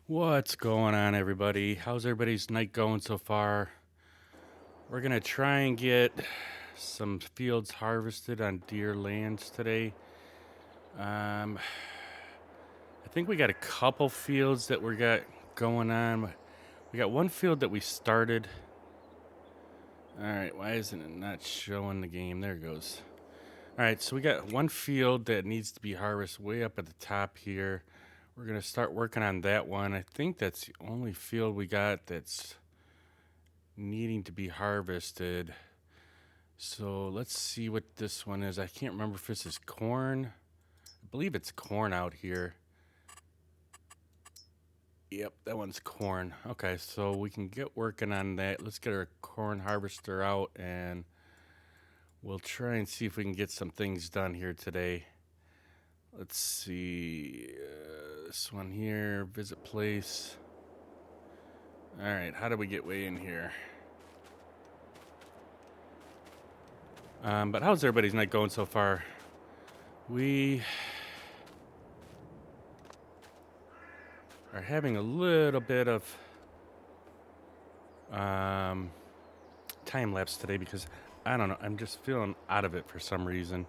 What's going on, everybody? How's everybody's night going so far? We're gonna try and get some fields harvested on deer lands today. I think we got a couple fields that we got going on. We got one field that we started. All right, why isn't it not showing the game? There it goes. All right, so we got one field that needs to be harvested way up at the top here. We're going to start working on that one. I think that's the only field we got that's needing to be harvested. So let's see what this one is. I can't remember if this is corn. I believe it's corn out here. Yep, that one's corn. Okay, so we can get working on that. Let's get our corn harvester out and we'll try and see if we can get some things done here today. Let's see, this one here, visit place. All right, how do we get way in here? But how's everybody's night going so far? We are having a little bit of time lapse today because, I don't know, I'm just feeling out of it for some reason.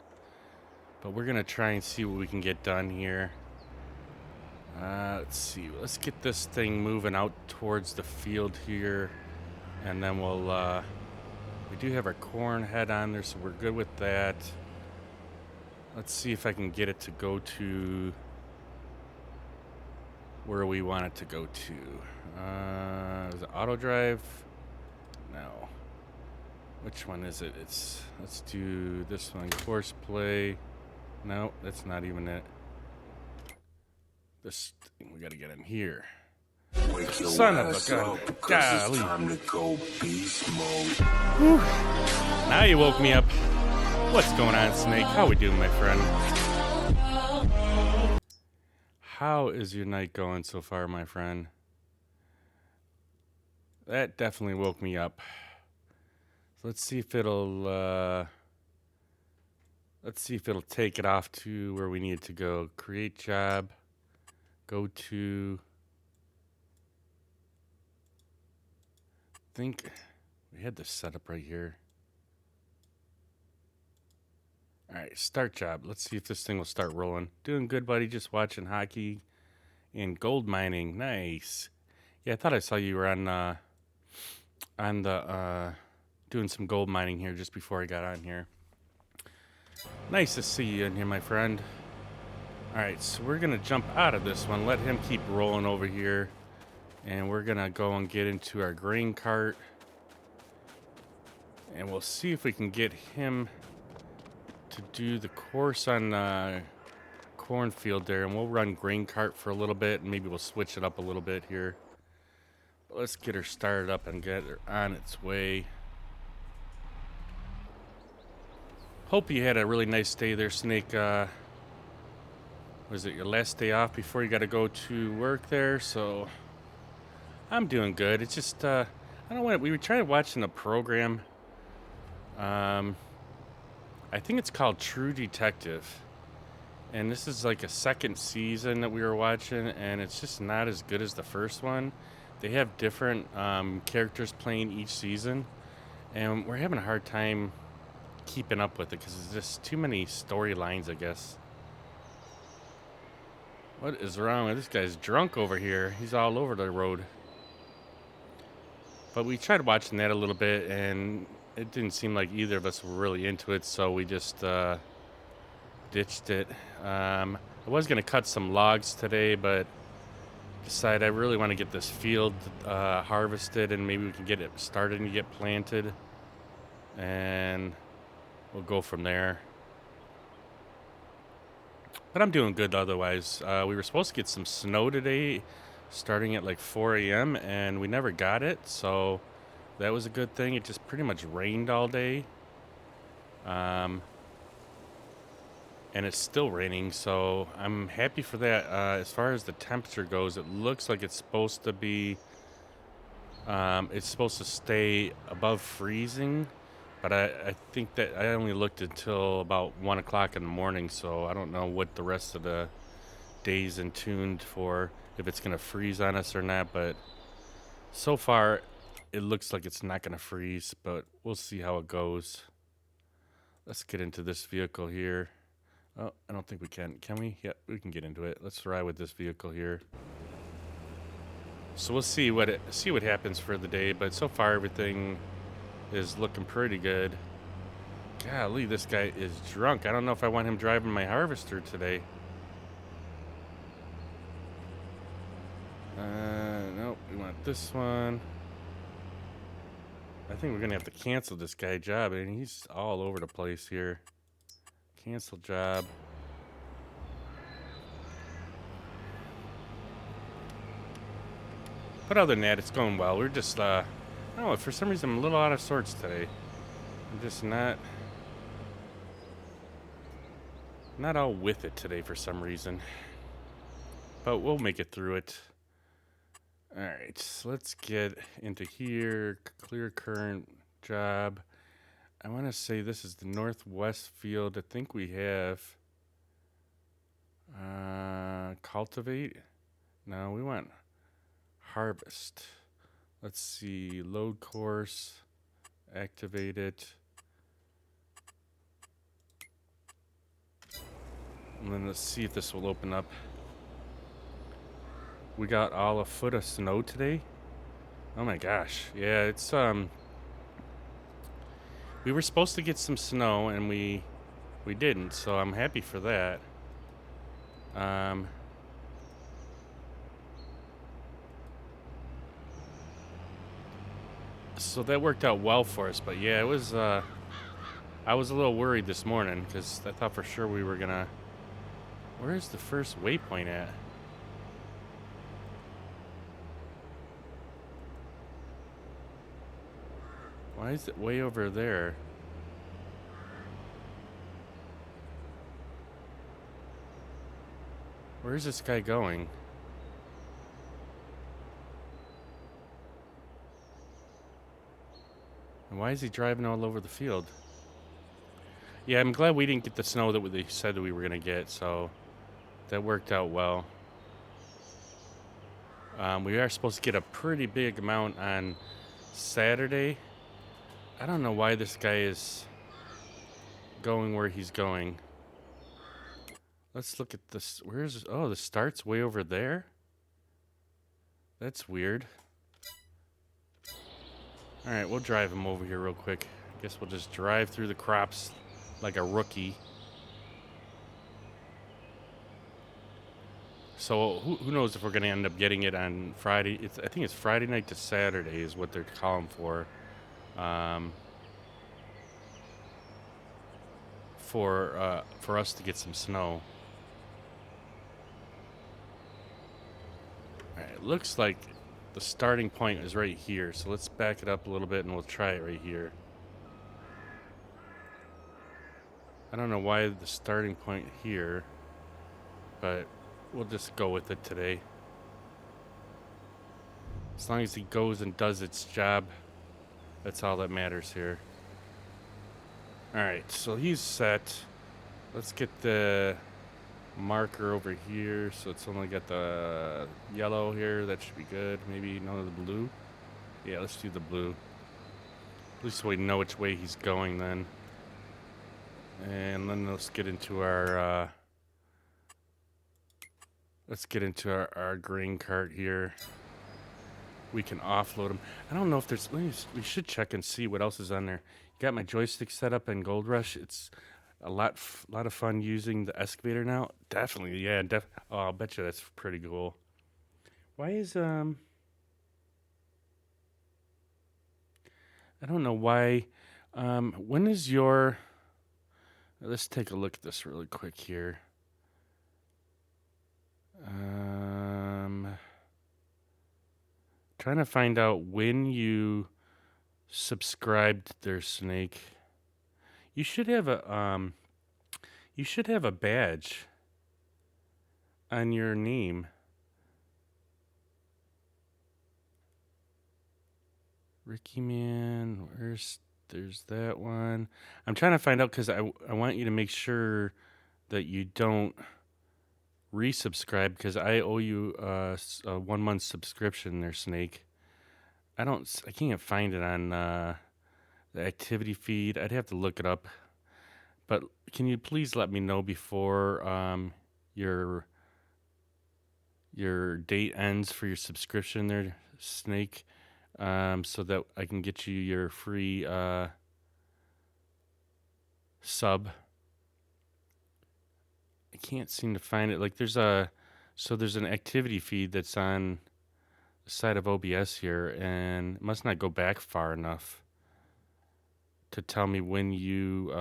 But we're going to try and see what we can get done here. Let's see. Let's get this thing moving out towards the field here. And then we'll, we do have our corn head on there, so we're good with that. Let's see if I can get it to go to where we want it to go to. Is it auto drive? No. Which one is it? Let's do this one. Course play. No, that's not even it. This thing, we gotta get in here. Son of a gun. Golly. Time to go beast mode. Now you woke me up. What's going on, Snake? How we doing, my friend? How is your night going so far, my friend? That definitely woke me up. So let's see if it'll take it off to where we need it to go. Create job. Go to. I think we had this set up right here. All right, start job. Let's see if this thing will start rolling. Doing good, buddy. Just watching hockey and gold mining. Nice. Yeah, I thought I saw you were on the doing some gold mining here just before I got on here. Nice to see you in here, my friend. All right, so we're gonna jump out of this one. Let him keep rolling over here, and we're gonna go and get into our grain cart, and we'll see if we can get him to do the course on the cornfield there, and we'll run grain cart for a little bit, and maybe we'll switch it up a little bit here. But let's get her started up and get her on its way. Hope you had a really nice day there, Snake. Was it your last day off before you got to go to work there? So I'm doing good. It's just I don't know. We were trying watching a program. I think it's called True Detective, and this is like a second season that we were watching, and it's just not as good as the first one. They have different characters playing each season, and we're having a hard time keeping up with it because there's just too many storylines, I guess. What is wrong with this guy's drunk over here? He's all over the road. But we tried watching that a little bit, and it didn't seem like either of us were really into it, so we just ditched it. I was gonna cut some logs today, but decided I really want to get this field harvested, and maybe we can get it started and get planted, and we'll go from there. But I'm doing good otherwise. We were supposed to get some snow today, starting at like 4 a.m., and we never got it, so that was a good thing. It just pretty much rained all day. Um, and it's still raining, so I'm happy for that. As far as the temperature goes, it looks like it's supposed to be, it's supposed to stay above freezing, but I think that I only looked until about 1 o'clock in the morning, so I don't know what the rest of the day's in tuned for, if it's going to freeze on us or not, but so far it looks like it's not going to freeze, but we'll see how it goes. Let's get into this vehicle here. Oh, I don't think we can. Can we? Yeah, we can get into it. Let's ride with this vehicle here. So we'll see what happens for the day, but so far everything is looking pretty good. Golly, this guy is drunk. I don't know if I want him driving my harvester today. Nope, we want this one. I think we're gonna have to cancel this guy job, and he's all over the place here. Cancel job. But other than that, it's going well. We're just, I don't know, for some reason I'm a little out of sorts today. I'm just not all with it today for some reason. But we'll make it through it. Alright, so let's get into here. Clear current job. I want to say this is the northwest field. I think we have cultivate. No, we want harvest. Let's see, load course, activate it. And then let's see if this will open up. We got all a foot of snow today. Oh my gosh. Yeah, it's we were supposed to get some snow and we didn't, so I'm happy for that. So that worked out well for us, but yeah, it was I was a little worried this morning because I thought for sure we were gonna. Where's the first waypoint at? Why is it way over there? Where's this guy going? And why is he driving all over the field? Yeah, I'm glad we didn't get the snow that they said that we were going to get, so that worked out well. We are supposed to get a pretty big amount on Saturday. I don't know why this guy is going where he's going. Let's look at this. Where's... Oh, the start's way over there? That's weird. Alright, we'll drive him over here real quick. I guess we'll just drive through the crops like a rookie. So who knows if we're going to end up getting it on Friday. I think it's Friday night to Saturday is what they're calling for. For us to get some snow. Alright, it looks like the starting point is right here. So let's back it up a little bit and we'll try it right here. I don't know why the starting point here, but we'll just go with it today. As long as he goes and does its job, that's all that matters here. Alright, so he's set. Let's get the marker over here. So it's only got the yellow here. That should be good. Maybe none of the blue. Yeah, let's do the blue. At least we know which way he's going then. And then let's get into our our grain cart here. We can offload him. I don't know if there's... We should check and see what else is on there. got my joystick set up in Gold Rush. It's a lot of fun using the excavator now. Definitely, yeah. Oh, I'll bet you that's pretty cool. Why is I don't know why. When is your? Let's take a look at this really quick here. Trying to find out when you subscribed there, Snake. You should have a badge on your name. Ricky Man, there's that one. I'm trying to find out because I want you to make sure that you don't resubscribe because I owe you a 1 month subscription there, Snake. I can't find it on the activity feed. I'd have to look it up. But can you please let me know before your date ends for your subscription there, Snake, so that I can get you your free sub. I can't seem to find it. Like there's an activity feed that's on the side of OBS here, and it must not go back far enough to tell me when you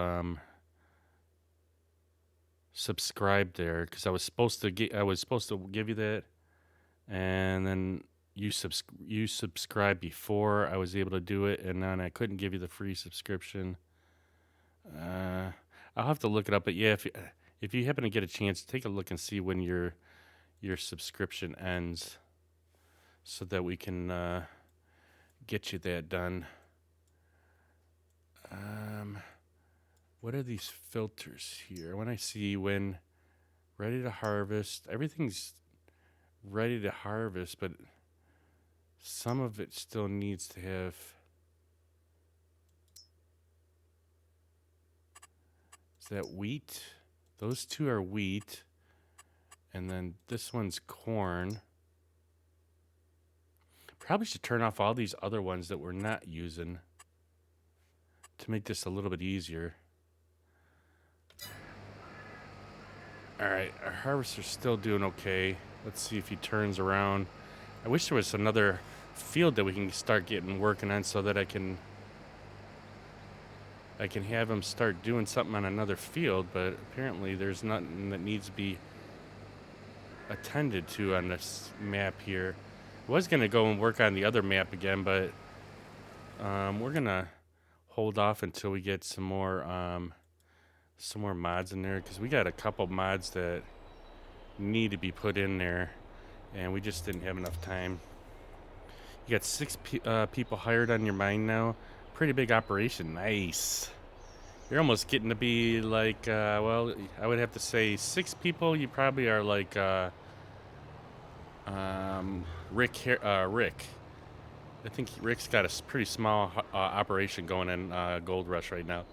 subscribed there, because I was supposed to give you that, and then you subscribed before I was able to do it, and then I couldn't give you the free subscription. I'll have to look it up, but yeah, if you happen to get a chance, take a look and see when your subscription ends, so that we can get you that done. What are these filters here? When I see when ready to harvest, everything's ready to harvest, but some of it still needs to have. Is that wheat? Those two are wheat. And then this one's corn. Probably should turn off all these other ones that we're not using to make this a little bit easier. Alright, our harvester's still doing okay. Let's see if he turns around. I wish there was another field that we can start working on so that I can have him start doing something on another field, but apparently there's nothing that needs to be attended to on this map here. I was going to go and work on the other map again, but we're going to hold off until we get some more mods in there, because we got a couple mods that need to be put in there, and we just didn't have enough time. You got 6 people hired on your mine now. Pretty big operation. Nice. You're almost getting to be like, well, I would have to say 6 people. You probably are like Rick. I think Rick's got a pretty small operation going in Gold Rush right now.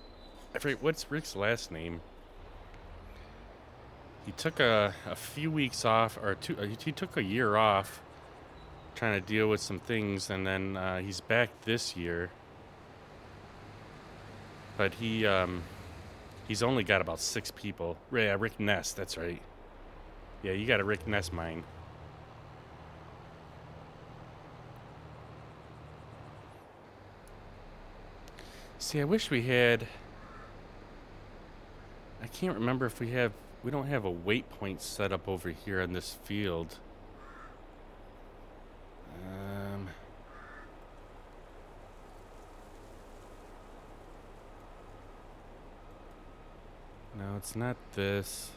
I forget what's Rick's last name. He took a few weeks off, or he took a year off trying to deal with some things, and then he's back this year. But he's only got about 6 people. Yeah, Rick Ness, that's right. Yeah, you got a Rick Ness mine. See, I wish we had. I can't remember if we don't have a waypoint set up over here on this field. No, it's not this.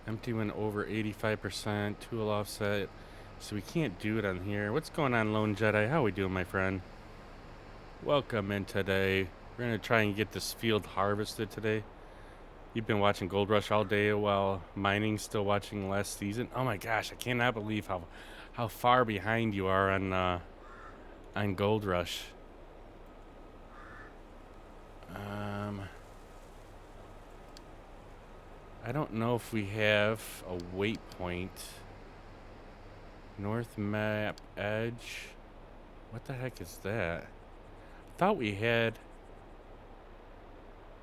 Empty when over 85%, tool offset. So we can't do it on here. What's going on, Lone Jedi? How we doing, my friend? Welcome in today. We're going to try and get this field harvested today. You've been watching Gold Rush all day while mining, still watching last season. Oh my gosh, I cannot believe how far behind you are on Gold Rush. I don't know if we have a waypoint. North map edge. What the heck is that? I thought we had.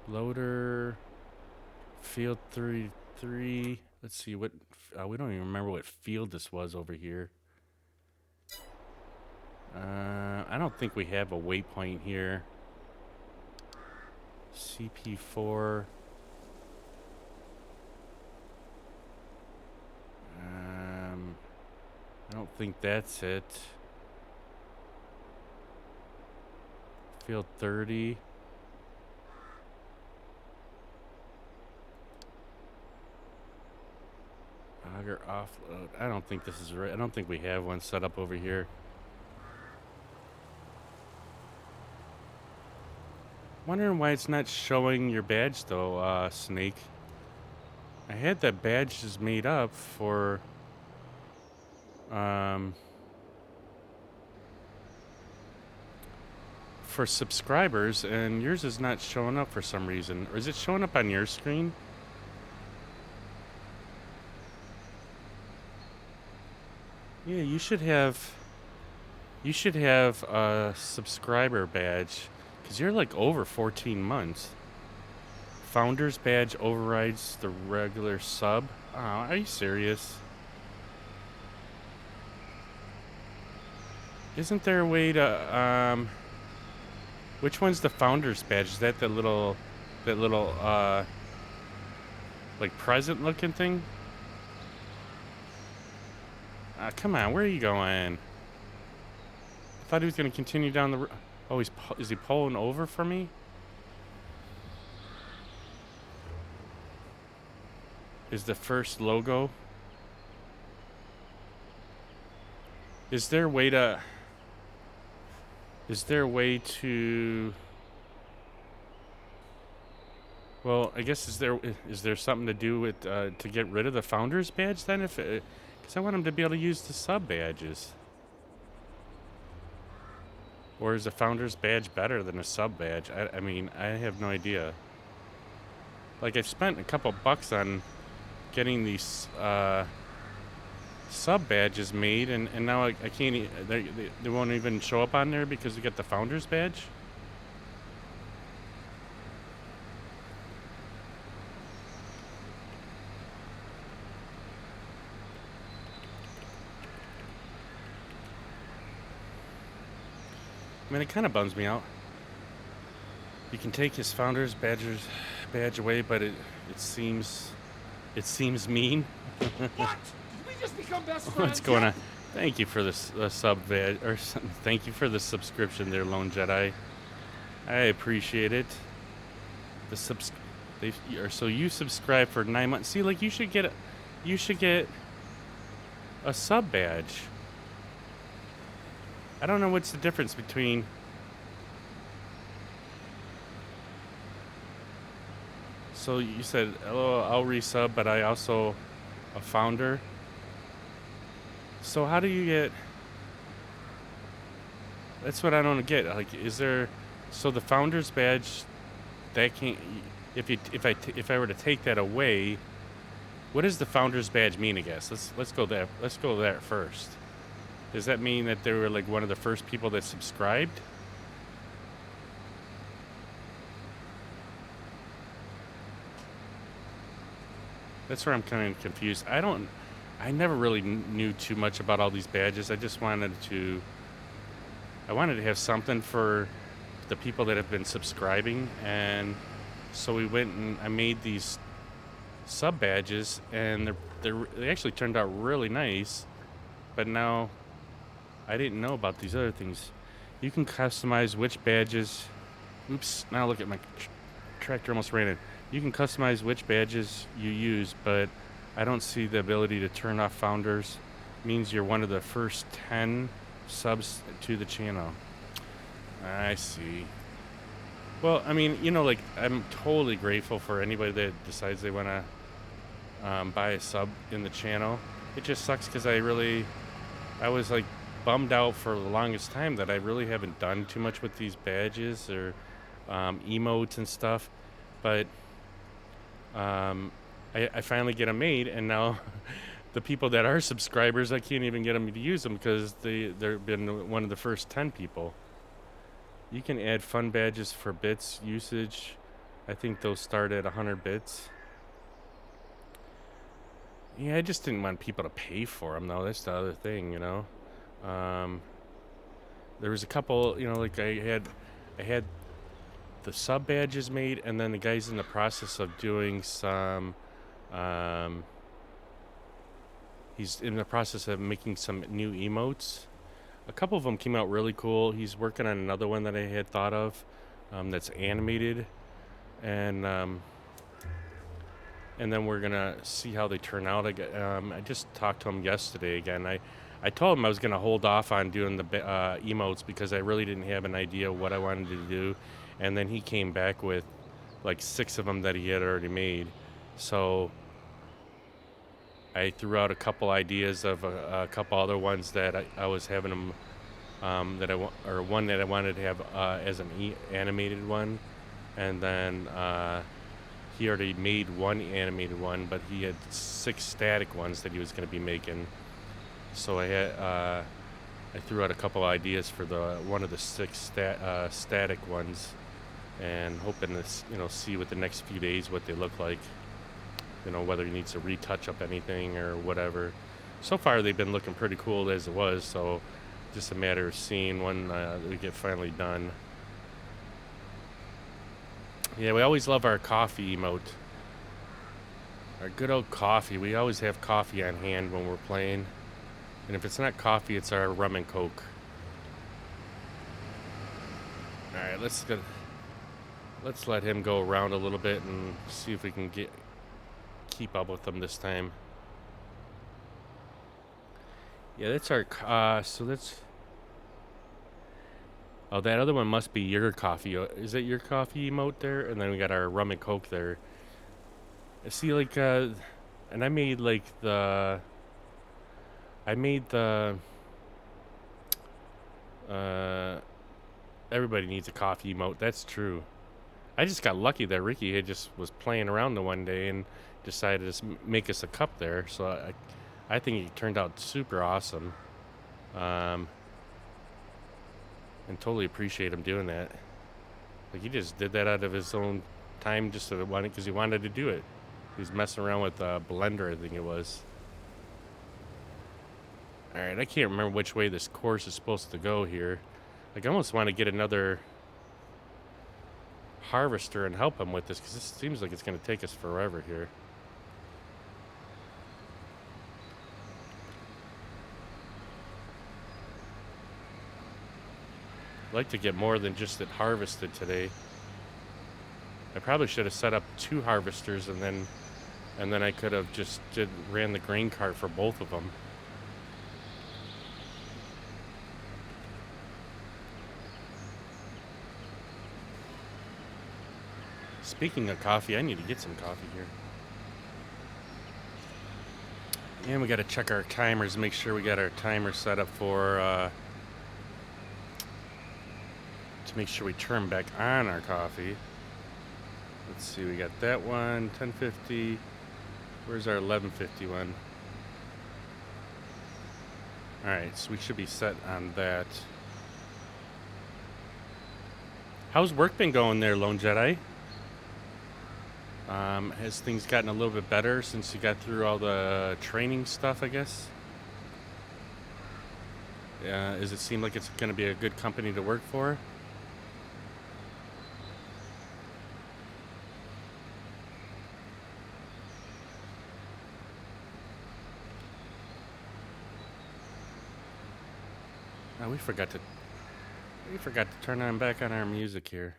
Loader, field 33. Let's see what, we don't even remember what field this was over here. I don't think we have a waypoint here. CP4. I don't think that's it. Field 30. Auger offload. I don't think this is right. I don't think we have one set up over here. Wondering why it's not showing your badge though, Snake. I had that badge just made up for subscribers, and yours is not showing up for some reason. Or is it showing up on your screen? Yeah, you should have a subscriber badge, because you're like over 14 months. Founder's badge overrides the regular sub. Oh, are you serious? Isn't there a way to which one's the founder's badge? Is that that little like present looking thing? Come on, where are you going? I thought he was going to continue down the oh, is he pulling over for me? Is the first logo? Is there a way to well, I guess is there something to do with to get rid of the founder's badge then, if because I want him to be able to use the sub badges? Or is a founder's badge better than a sub badge? I mean, I have no idea. Like, I've spent a couple bucks on getting these sub badges made, and now I can't. They won't even show up on there because we got the founder's badge. I mean, it kind of bums me out. You can take his founder's badge away, but it seems mean. What? Did we just become best friends? What's going on? Thank you for this sub badge, or thank you for the subscription there, Lone Jedi. I appreciate it. So you subscribe for 9 months. See, like, you should get a sub badge. I don't know what's the difference between. So you said, oh, I'll resub, but I also a founder. So how do you get? That's what I don't get. Like, is there? So the founder's badge, that can't. If I were to take that away, what does the founder's badge mean? I guess let's go there. Let's go there first. Does that mean that they were like one of the first people that subscribed? That's where I'm kind of confused. I never really knew too much about all these badges. I wanted to have something for the people that have been subscribing, and so we went and I made these sub badges, and they actually turned out really nice. But now I didn't know about these other things. You can customize which badges. Oops! Now look at my tractor almost ran in. You can customize which badges you use, but I don't see the ability to turn off founders. Means you're one of the first 10 subs to the channel. I see. Well, I mean, like, I'm totally grateful for anybody that decides they want to buy a sub in the channel. It just sucks because I was like bummed out for the longest time that I really haven't done too much with these badges or emotes and stuff. But I finally get them made, and now the people that are subscribers, I can't even get them to use them because they've been one of the first 10 people. You can add fun badges for bits usage. I think those start at 100 bits. Yeah, I just didn't want people to pay for them, though. That's the other thing, you know. Um, there was a couple, you know, like I had the sub badges made, and then the guy's in the process of doing some. Um, he's in the process of making some new emotes. A couple of them came out really cool. He's working on another one that I had thought of, that's animated, and and then we're gonna see how they turn out. I just talked to him yesterday again. I told him I was gonna hold off on doing the emotes because I really didn't have an idea what I wanted to do, and then he came back with like 6 of them that he had already made. So I threw out a couple ideas of a couple other ones that I was having him, or one that I wanted to have as an animated one, and then he already made one animated one, but he had 6 static ones that he was going to be making. So I threw out a couple ideas for the one of the 6 static ones, and hoping to see with the next few days what they look like. You know, whether he needs to retouch up anything or whatever. So far, they've been looking pretty cool as it was. So just a matter of seeing when they get finally done. Yeah, we always love our coffee emote. Our good old coffee. We always have coffee on hand when we're playing. And if it's not coffee, it's our rum and coke. Alright, let's let him go around a little bit and see if we can keep up with them this time. Yeah, that's our so that's oh, that other one must be your coffee. Is it your coffee emote there? And then we got our rum and coke there. See, like, and I made like everybody needs a coffee emote. That's true. I just got lucky that Ricky had just was playing around the one day and decided to make us a cup there. So I think it turned out super awesome. And totally appreciate him doing that. Like, he just did that out of his own time just because he wanted to do it. He was messing around with Blender, I think it was. Alright, I can't remember which way this course is supposed to go here. Like, I almost want to get another harvester and help him with this, because this seems like it's going to take us forever here. I'd like to get more than just it harvested today. I probably should have set up 2 harvesters, and then I could have just ran the grain cart for both of them. Speaking of coffee, I need to get some coffee here. And we got to check our timers, make sure we got our timer set up for to make sure we turn back on our coffee. Let's see, we got that one, 1050. Where's our 1150 one? Alright, so we should be set on that. How's work been going there, Lone Jedi? Has things gotten a little bit better since you got through all the training stuff, I guess? Does it seem like it's going to be a good company to work for? We forgot to turn on back on our music here.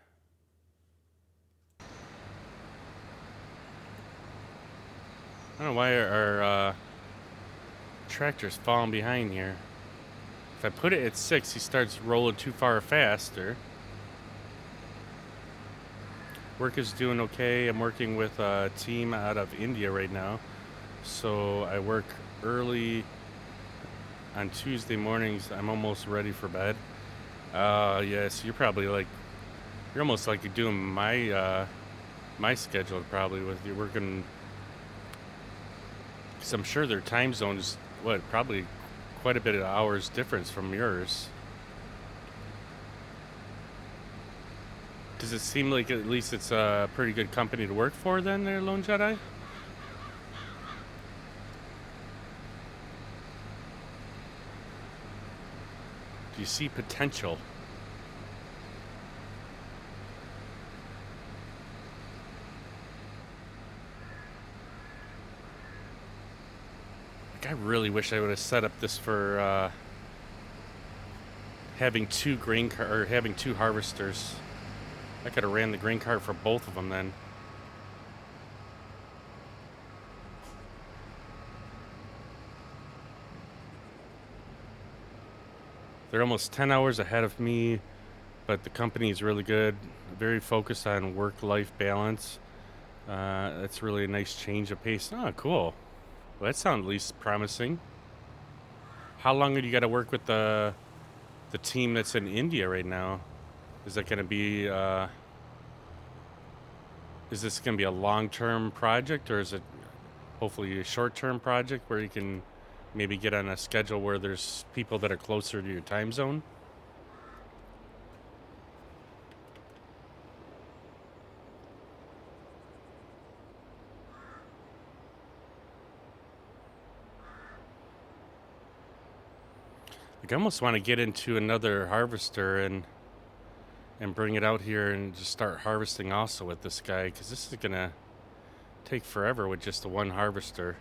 I don't know why our tractor's falling behind here. If I put it at 6, he starts rolling too far faster. Work is doing okay. I'm working with a team out of India right now. So I work early on Tuesday mornings. I'm almost ready for bed. Yes, you're almost like you're doing my schedule probably with you working. Because I'm sure their time zone is, probably quite a bit of hours difference from yours. Does it seem like at least it's a pretty good company to work for then, there, Lone Jedi? Do you see potential? Like, I really wish I would have set up this for having having two harvesters. I could have ran the grain cart for both of them then. They're almost 10 hours ahead of me, but the company is really good. Very focused on work-life balance. That's really a nice change of pace. Oh, cool. Well, that sounds at least promising. How long have you got to work with the team that's in India right now? Is that going to be is this going to be a long-term project, or is it hopefully a short-term project where you can maybe get on a schedule where there's people that are closer to your time zone? Like, I almost want to get into another harvester and bring it out here and just start harvesting also with this guy, because this is gonna take forever with just the one harvester.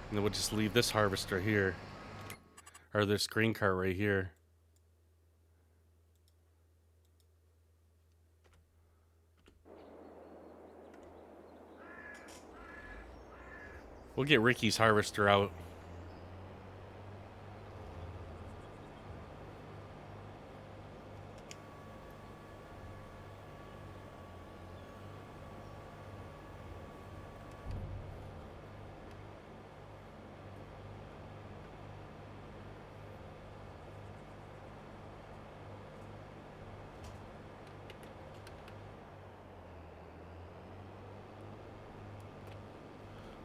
And then we'll just leave this harvester here, or this green cart right here. We'll get Ricky's harvester out.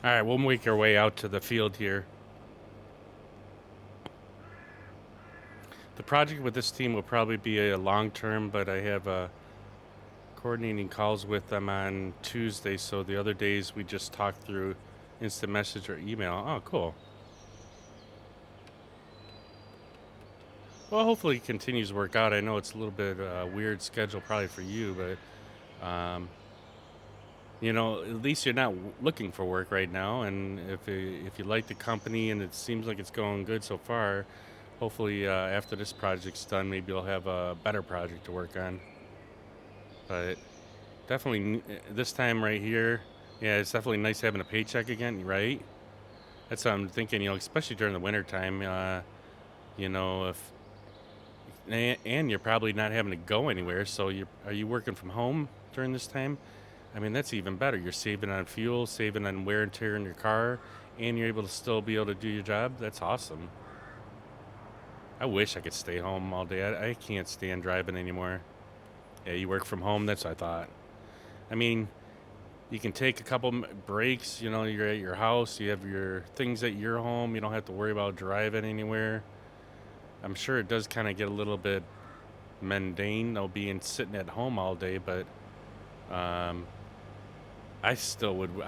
All right, we'll make our way out to the field here. The project with this team will probably be a long term, but I have coordinating calls with them on Tuesday, so the other days we just talk through instant message or email. Oh, cool. Well, hopefully it continues to work out. I know it's a little bit weird schedule probably for you, but at least you're not looking for work right now. And if you like the company and it seems like it's going good so far, hopefully after this project's done, maybe you'll have a better project to work on. But definitely this time right here, yeah, it's definitely nice having a paycheck again, right? That's what I'm thinking. Especially during the winter time. If and you're probably not having to go anywhere. So are you working from home during this time? I mean, that's even better. You're saving on fuel, saving on wear and tear in your car, and you're able to still be able to do your job. That's awesome. I wish I could stay home all day. I can't stand driving anymore. Yeah, you work from home. That's what I thought. I mean, you can take a couple breaks. You're at your house. You have your things at your home. You don't have to worry about driving anywhere. I'm sure it does kind of get a little bit mundane, though, being sitting at home all day, but I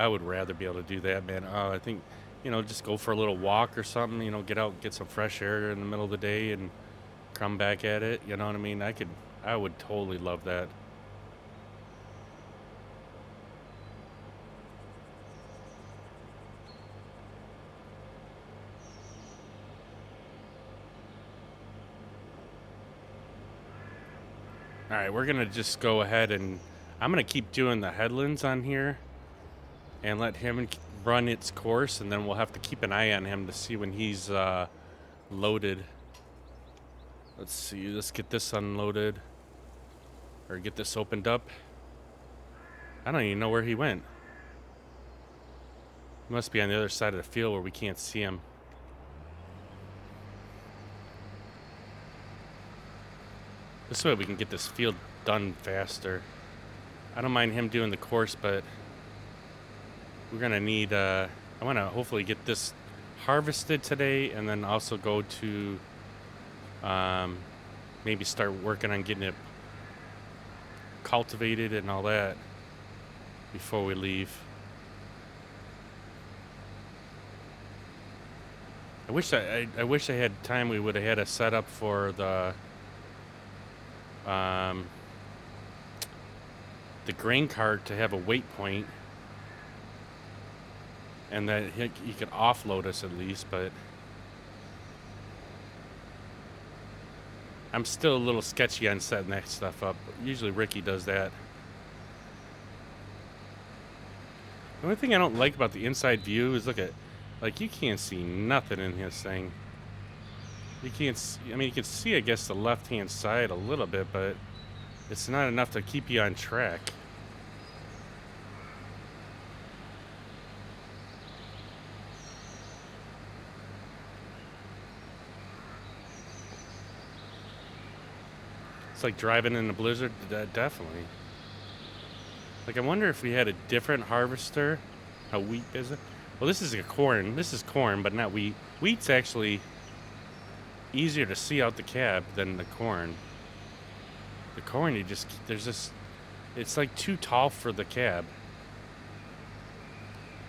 would rather be able to do that, man. I think, just go for a little walk or something, get out, get some fresh air in the middle of the day and come back at it. You know what I mean? I would totally love that. All right, we're going to just go ahead and I'm going to keep doing the headlands on here and let him run its course, and then we'll have to keep an eye on him to see when he's loaded. Let's see, let's get this unloaded or get this opened up. I don't even know where he went. He must be on the other side of the field where we can't see him. This way we can get this field done faster. I don't mind him doing the course, but we're going to need, I want to hopefully get this harvested today, and then also go to maybe start working on getting it cultivated and all that before we leave. I wish I had time. We would have had a setup for the grain cart to have a weight point, and that he could offload us at least, but I'm still a little sketchy on setting that stuff up. Usually Ricky does that. The only thing I don't like about the inside view is, look at, like, you can't see nothing in this thing. You can't see, I mean, you can see, I guess, the left-hand side a little bit, but it's not enough to keep you on track. It's like driving in a blizzard, definitely. Like, I wonder if we had a different harvester. How wheat is it? Well, this is a corn. This is corn, but not wheat. Wheat's actually easier to see out the cab than the corn. The corn, there's this, it's like too tall for the cab.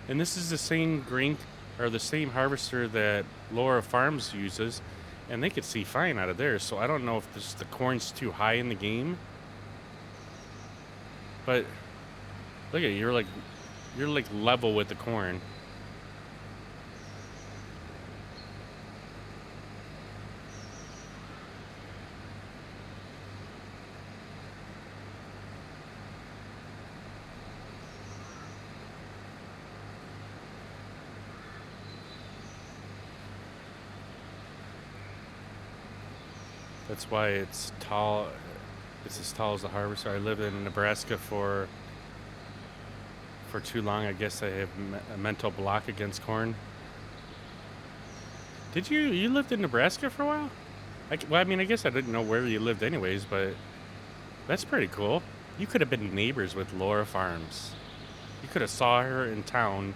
And this is the same the same harvester that Laura Farms uses, and they could see fine out of theirs. So I don't know if the corn's too high in the game. But look at it, you're like level with the corn. That's why it's tall. It's as tall as the harvester. I lived in Nebraska for too long. I guess I have a mental block against corn. Did you lived in Nebraska for a while? Well, I mean, I guess I didn't know where you lived anyways, but that's pretty cool. You could have been neighbors with Laura Farms. You could have saw her in town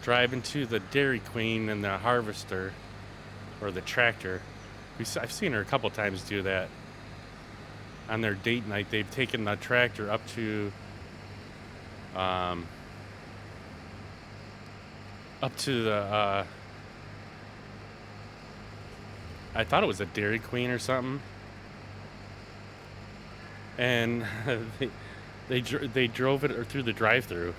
driving to the Dairy Queen and the harvester or the tractor. I've seen her a couple times do that. On their date night, they've taken the tractor up to the I thought it was a Dairy Queen or something, and they drove it through the drive-through.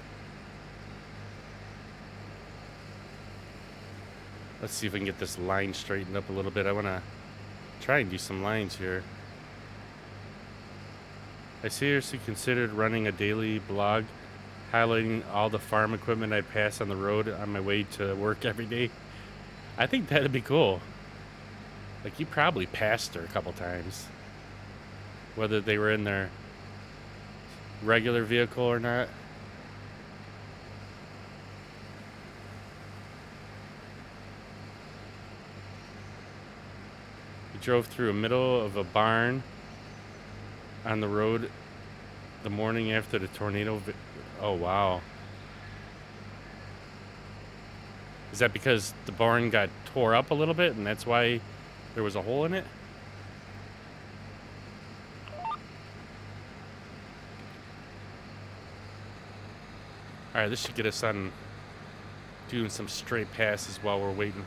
Let's see if we can get this line straightened up a little bit. I want to try and do some lines here. I seriously considered running a daily blog highlighting all the farm equipment I pass on the road on my way to work every day. I think that'd be cool. Like, you probably passed her a couple times, whether they were in their regular vehicle or not. We drove through the middle of a barn on the road the morning after the tornado. Oh, wow. Is that because the barn got tore up a little bit and that's why there was a hole in it? Alright, this should get us on doing some straight passes while we're waiting.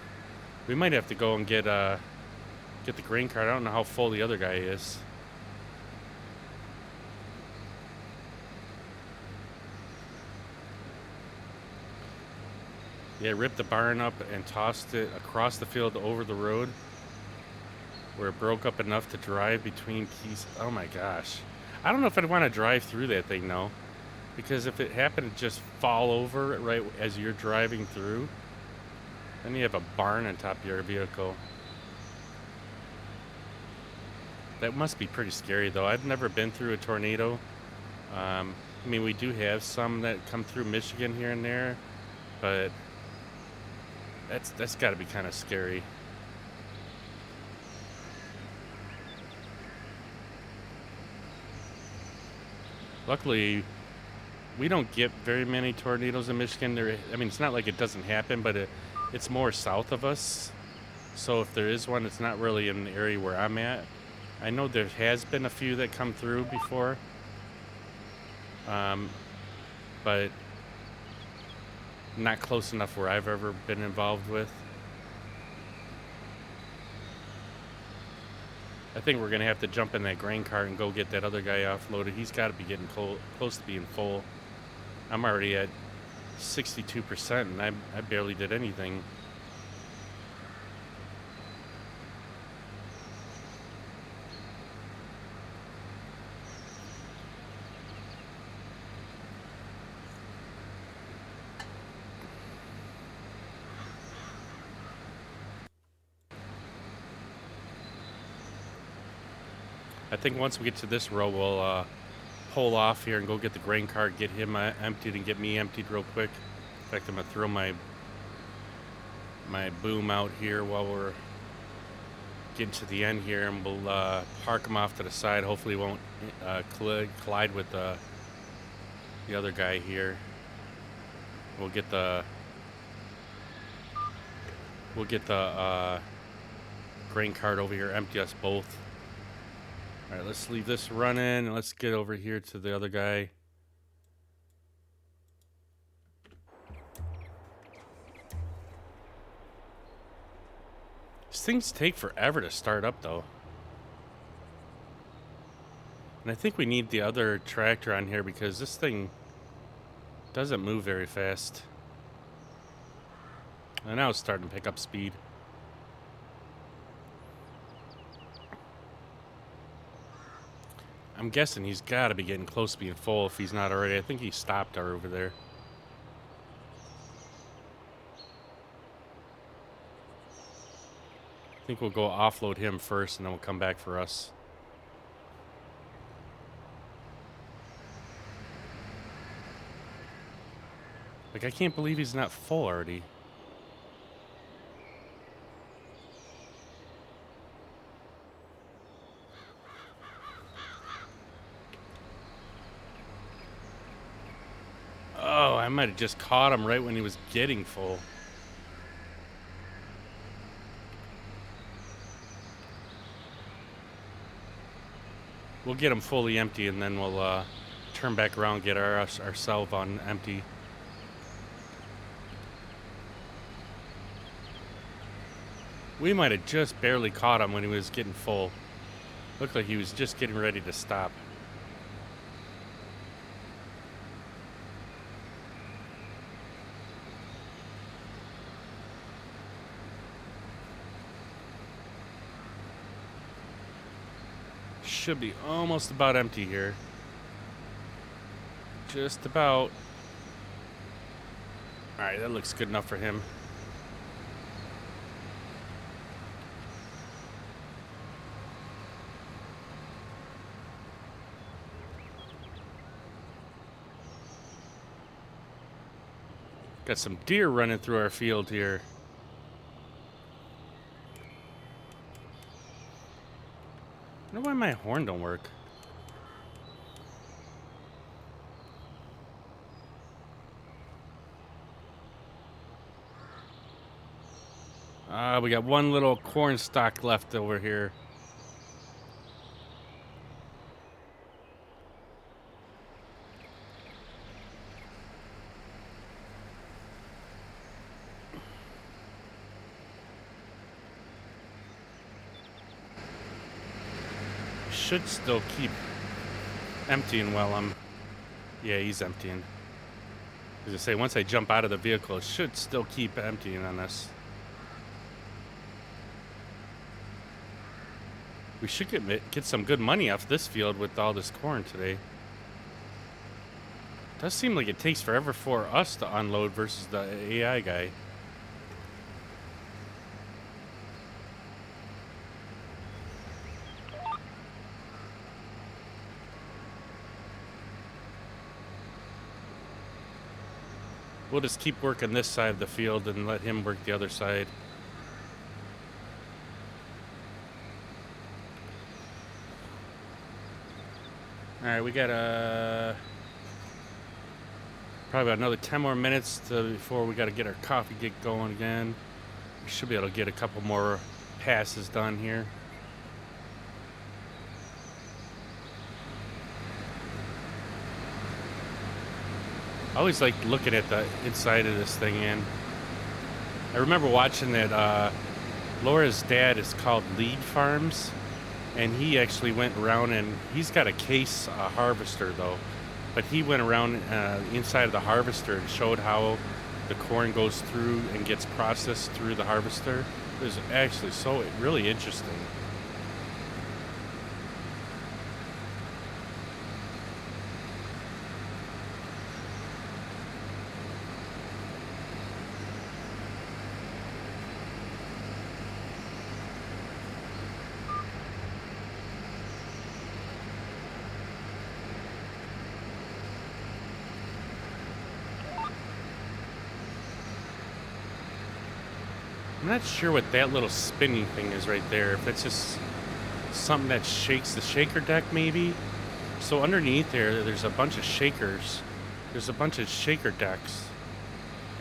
We might have to go and get the grain cart. I don't know how full the other guy is. Yeah, ripped the barn up and tossed it across the field over the road where it broke up enough to drive between keys. Oh my gosh. I don't know if I'd want to drive through that thing, though. Because if it happened to just fall over right as you're driving through, then you have a barn on top of your vehicle. That must be pretty scary, though. I've never been through a tornado. I mean, we do have some that come through Michigan here and there, but that's got to be kind of scary. Luckily, we don't get very many tornadoes in Michigan. I mean, it's not like it doesn't happen, but It's more south of us. So if there is one, it's not really in the area where I'm at. I know there has been a few that come through before. But not close enough where I've ever been involved with. I think we're going to have to jump in that grain cart and go get that other guy offloaded. He's got to be getting close to being full. I'm already at 62% and I barely did anything. I think once we get to this row, we'll pull off here and go get the grain cart, get him emptied, and get me emptied real quick. In fact, I'm gonna throw my boom out here while we're getting to the end here, and we'll park him off to the side. Hopefully, he won't collide with the other guy here. We'll get the grain cart over here, empty us both. All right, let's leave this running and let's get over here to the other guy. These things take forever to start up though. And I think we need the other tractor on here because this thing doesn't move very fast. And now it's starting to pick up speed. I'm guessing he's got to be getting close to being full if he's not already. I think he stopped over there. I think we'll go offload him first and then we'll come back for us. Like, I can't believe he's not full already. Oh, I might have just caught him right when he was getting full. We'll get him fully empty and then we'll turn back around and get ourselves on empty. We might have just barely caught him when he was getting full. Looked like he was just getting ready to stop. Should be almost about empty here. Just about. Alright, that looks good enough for him. Got some deer running through our field here. I don't know why my horn don't work. We got one little corn stalk left over here. Should still keep emptying while I'm... Yeah, he's emptying. As I say, once I jump out of the vehicle, it should still keep emptying on this. We should get some good money off this field with all this corn today. It does seem like it takes forever for us to unload versus the AI guy. We'll just keep working this side of the field and let him work the other side. Alright, we got probably about another 10 more minutes before we got to get our coffee get going again. We should be able to get a couple more passes done here. I always like looking at the inside of this thing, and I remember watching that Laura's dad is called Lead Farms, and he actually went around, and he's got a case harvester though, but he went around inside of the harvester and showed how the corn goes through and gets processed through the harvester. It was actually so really interesting. I'm not sure what that little spinning thing is right there. If it's just something that shakes the shaker deck, maybe. So underneath there, there's a bunch of shakers. There's a bunch of shaker decks.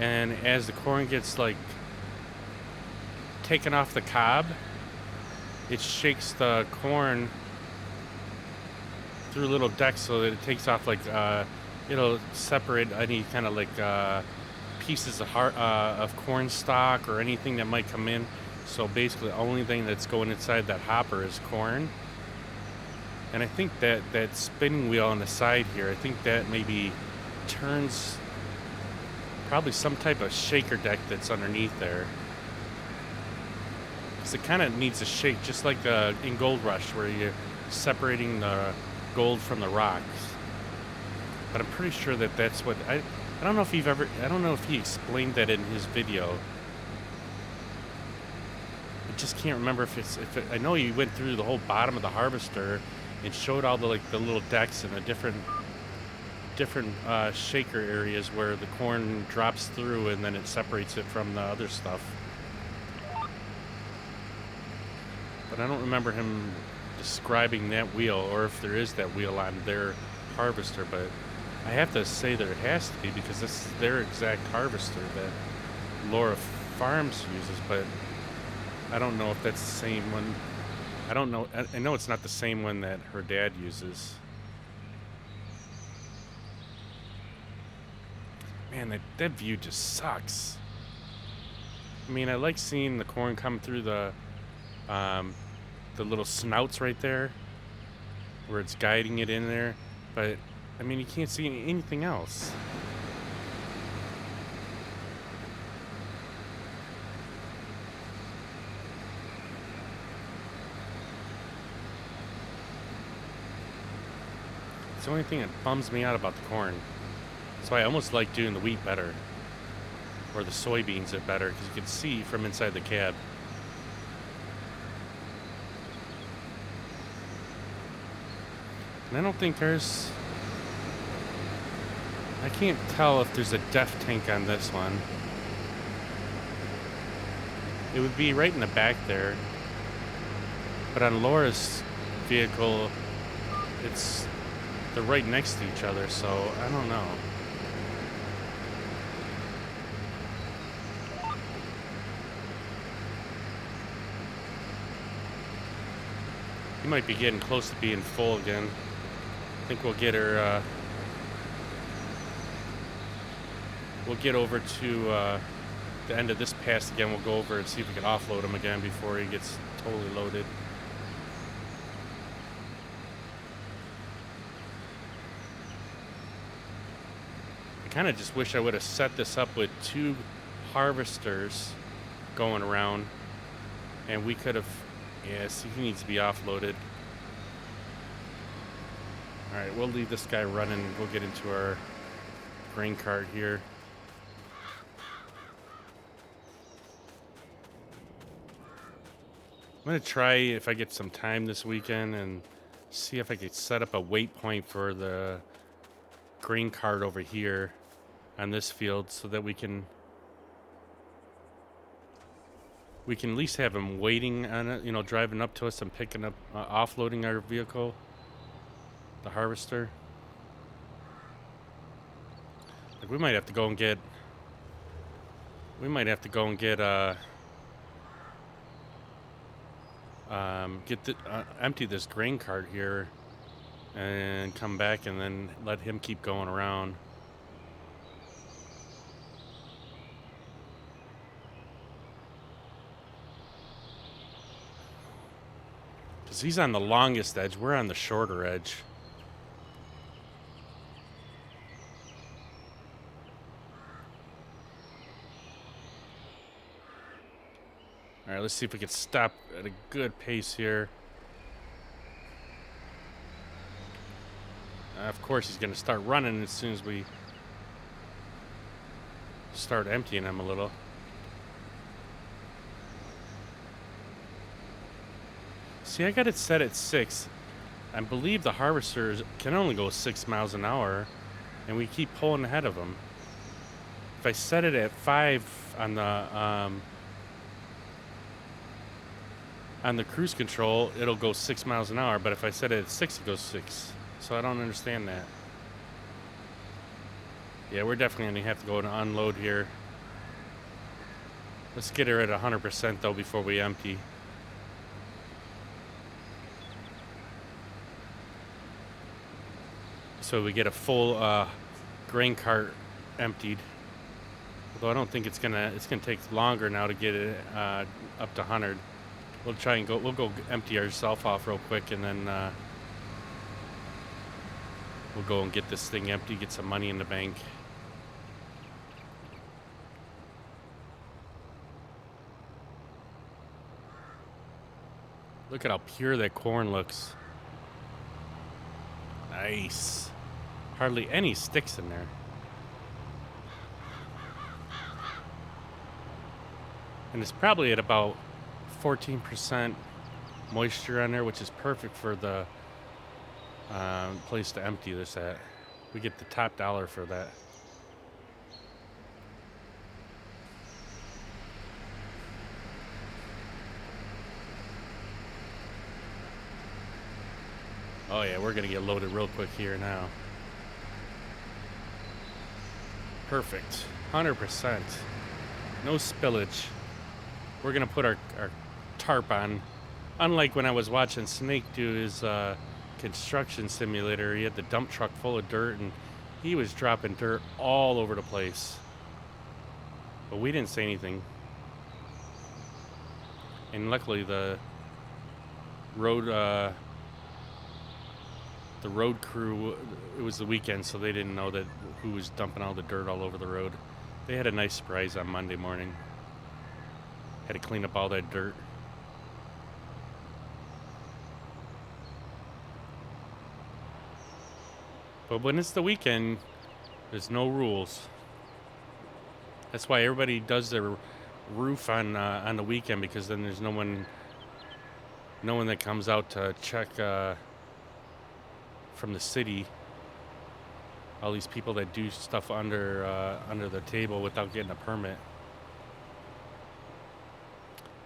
And as the corn gets like taken off the cob, it shakes the corn through little decks so that it takes off like it'll separate any kind of like pieces of corn stalk or anything that might come in. So basically, the only thing that's going inside that hopper is corn. And I think that that spinning wheel on the side here, I think that maybe turns probably some type of shaker deck that's underneath there. Because it kind of needs a shake, just like in Gold Rush, where you're separating the gold from the rocks. But I'm pretty sure that that's what I don't know if I don't know if he explained that in his video. I just can't remember if I know he went through the whole bottom of the harvester and showed all the like the little decks and the different shaker areas where the corn drops through and then it separates it from the other stuff. But I don't remember him describing that wheel, or if there is that wheel on their harvester, but I have to say there has to be, because this is their exact harvester that Laura Farms uses, but I don't know if that's the same one. I don't know. I know it's not the same one that her dad uses. Man, that view just sucks. I mean, I like seeing the corn come through the little snouts right there, where it's guiding it in there, but I mean, you can't see anything else. It's the only thing that bums me out about the corn. That's why I almost like doing the wheat better, or the soybeans are better, because you can see from inside the cab. And I don't think I can't tell if there's a def tank on this one. It would be right in the back there. But on Laura's vehicle, they're right next to each other, so I don't know. He might be getting close to being full again. I think we'll get her, we'll get over to the end of this pass again. We'll go over and see if we can offload him again before he gets totally loaded. I kind of just wish I would have set this up with 2 harvesters going around, and we could have, yeah, see, he needs to be offloaded. Alright, we'll leave this guy running and we'll get into our grain cart here. I'm going to try, if I get some time this weekend, and see if I could set up a waypoint for the grain cart over here on this field, so that we can at least have him waiting on it, you know, driving up to us and picking up, offloading our vehicle, the harvester. Like we might have to go and get. We might have to go and get empty this grain cart here, and come back and then let him keep going around. Because he's on the longest edge. We're on the shorter edge. All right, let's see if we can stop at a good pace here. Of course, he's going to start running as soon as we start emptying him a little. See, I got it set at 6. I believe the harvesters can only go 6 miles an hour, and we keep pulling ahead of them. If I set it at 5 on the cruise control, it'll go 6 miles an hour, but if I set it at 6, it goes 6. So I don't understand that. Yeah, we're definitely going to have to go and unload here. Let's get her at 100% though before we empty. So we get a full grain cart emptied. Although I don't think it's gonna take longer now to get it up to 100. We'll try and we'll go empty ourselves off real quick, and then we'll go and get this thing empty, get some money in the bank. Look at how pure that corn looks. Nice. Hardly any sticks in there. And it's probably at about 14% moisture on there, which is perfect for the place to empty this at. We get the top dollar for that. Oh yeah, we're gonna get loaded real quick here now. Perfect. 100%. No spillage. We're gonna put our tarp on. Unlike when I was watching Snake do his construction simulator, he had the dump truck full of dirt and he was dropping dirt all over the place. But we didn't say anything. And luckily the road crew, it was the weekend, so they didn't know that who was dumping all the dirt all over the road. They had a nice surprise on Monday morning. Had to clean up all that dirt. But when it's the weekend, there's no rules. That's why everybody does their roof on the weekend, because then there's no one that comes out to check from the city. All these people that do stuff under the table without getting a permit.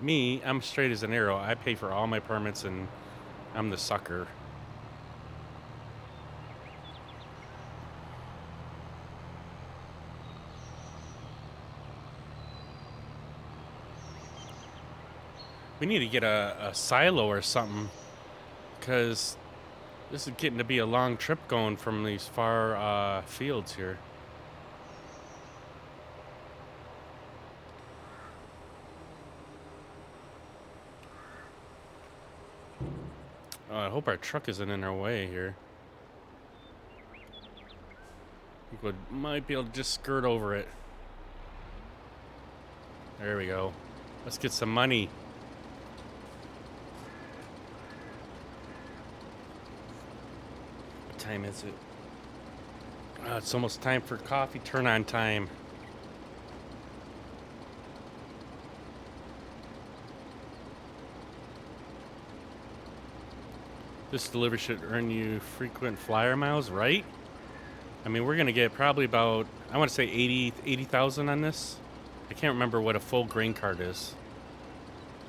Me, I'm straight as an arrow. I pay for all my permits and I'm the sucker. We need to get a silo or something, because this is getting to be a long trip going from these far fields here. I hope our truck isn't in our way here. I think we might be able to just skirt over it. There we go. Let's get some money. What time is it? It's almost time for coffee turn on time. This delivery should earn you frequent flyer miles, right? I mean, we're going to get probably about, I want to say 80,000 on this. I can't remember what a full grain cart is.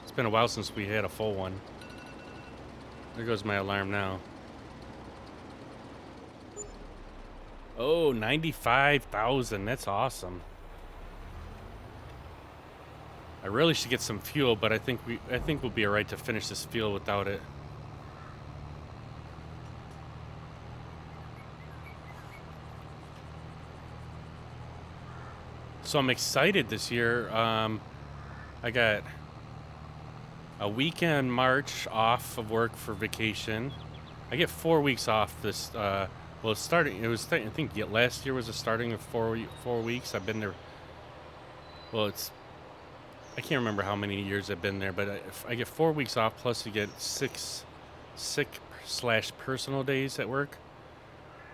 It's been a while since we had a full one. There goes my alarm now. Oh, 95,000. That's awesome. I really should get some fuel, but I think we'll be all right to finish this field without it. So I'm excited this year. I got a weekend March off of work for vacation. I get 4 weeks off this. Well, it's starting. It was. I think last year was the starting of 4 weeks. I've been there. Well, it's. I can't remember how many years I've been there, but I get 4 weeks off plus you get 6 sick/personal days at work.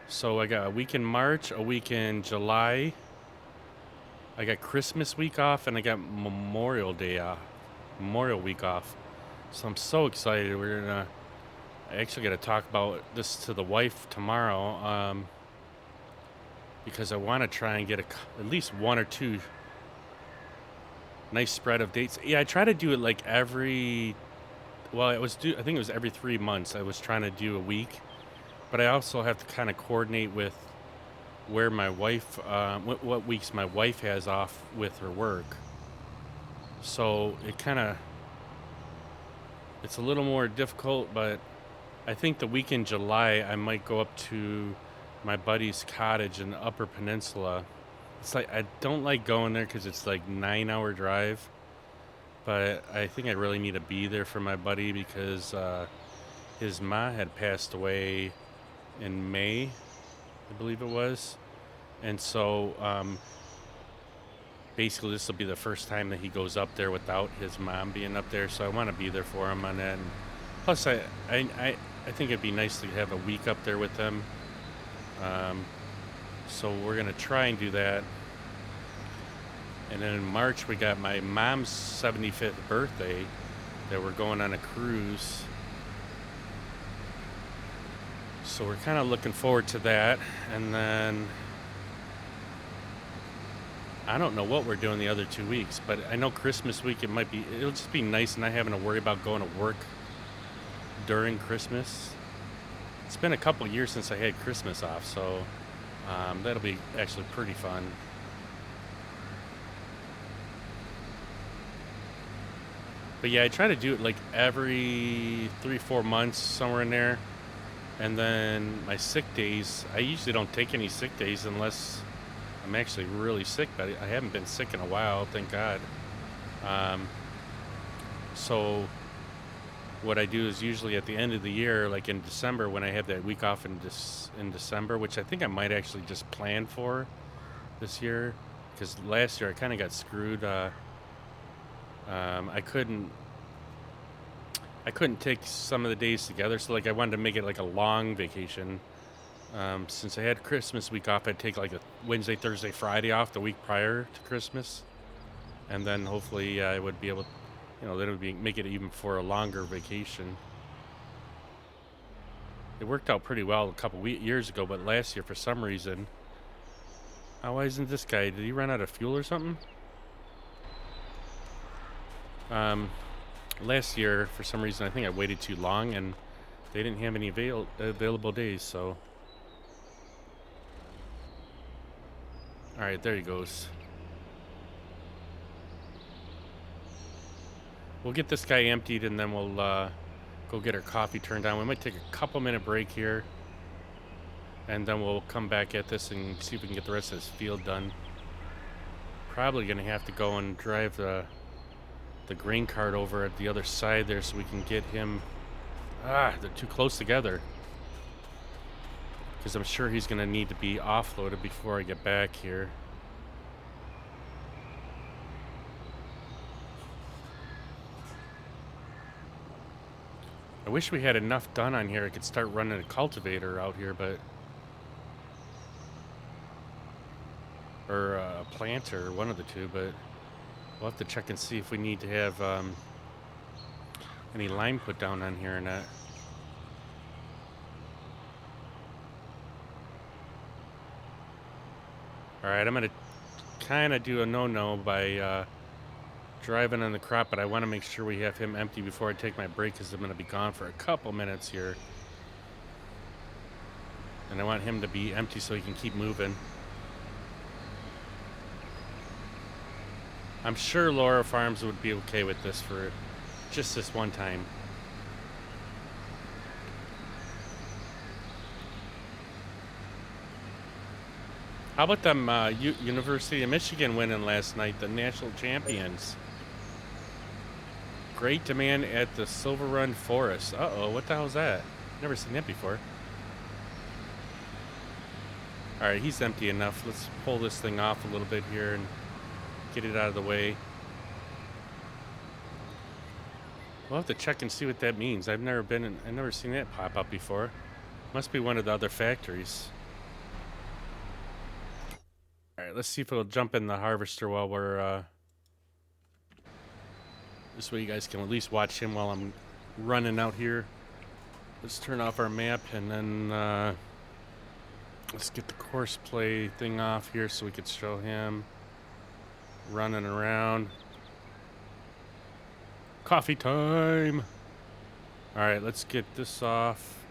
So I got a week in March, a week in July. I got Christmas week off, and I got Memorial Day off, Memorial week off. So I'm so excited. I actually got to talk about this to the wife tomorrow, because I want to try and get at least one or two nice spread of dates. Yeah, I try to do it like well, I think it was every 3 months. I was trying to do a week, but I also have to kind of coordinate with where my wife, what weeks my wife has off with her work. So it's a little more difficult, but I think the week in July I might go up to my buddy's cottage in the Upper Peninsula. It's like I don't like going there because it's like 9 hour drive, but I think I really need to be there for my buddy because his ma had passed away in May, I believe it was, and so basically this will be the first time that he goes up there without his mom being up there. So I want to be there for him on that. And plus, I think it'd be nice to have a week up there with them. So we're gonna try and do that. And then in March we got my mom's 75th birthday that we're going on a cruise. So we're kind of looking forward to that. And then I don't know what we're doing the other 2 weeks, but I know Christmas week it'll just be nice not having to worry about going to work during Christmas. It's been a couple years since I had Christmas off, so that'll be actually pretty fun. But yeah, I try to do it like every 3-4 months, somewhere in there. And then my sick days, I usually don't take any sick days unless I'm actually really sick, but I haven't been sick in a while, thank God. Um, so what I do is usually at the end of the year, like in December, when I have that week off in December, which I think I might actually just plan for this year, because last year I kind of got screwed. I couldn't take some of the days together, so like I wanted to make it like a long vacation. Since I had Christmas week off, I'd take like a Wednesday, Thursday, Friday off the week prior to Christmas, and then hopefully I would be able, then it would make it even for a longer vacation. It worked out pretty well a couple years ago, but last year for some reason, why isn't this guy? Did he run out of fuel or something? Last year for some reason I think I waited too long and they didn't have any available days, so. All right, there he goes. We'll get this guy emptied and then we'll go get our coffee turned on. We might take a couple minute break here and then we'll come back at this and see if we can get the rest of this field done. Probably gonna have to go and drive the grain cart over at the other side there so we can get him. They're too close together, because I'm sure he's gonna need to be offloaded before I get back here. I wish we had enough done on here I could start running a cultivator out here, or a planter, one of the two, but we'll have to check and see if we need to have any line put down on here or not. All right, I'm gonna kind of do a no-no by driving on the crop, but I want to make sure we have him empty before I take my break, because I'm gonna be gone for a couple minutes here. And I want him to be empty so he can keep moving. I'm sure Laura Farms would be okay with this for just this one time. How about them University of Michigan winning last night, the national champions? Great demand at the Silver Run Forest. Uh-oh, what the hell's that? Never seen that before. All right, he's empty enough. Let's pull this thing off a little bit here and get it out of the way. We'll have to check and see what that means. I've never seen that pop up before. Must be one of the other factories. All right, let's see if it'll jump in the harvester while we're this way you guys can at least watch him while I'm running out here. Let's turn off our map and then let's get the course play thing off here so we could show him running around. Coffee time. All right, let's get this off.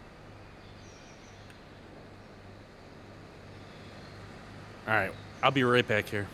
All right, I'll be right back here.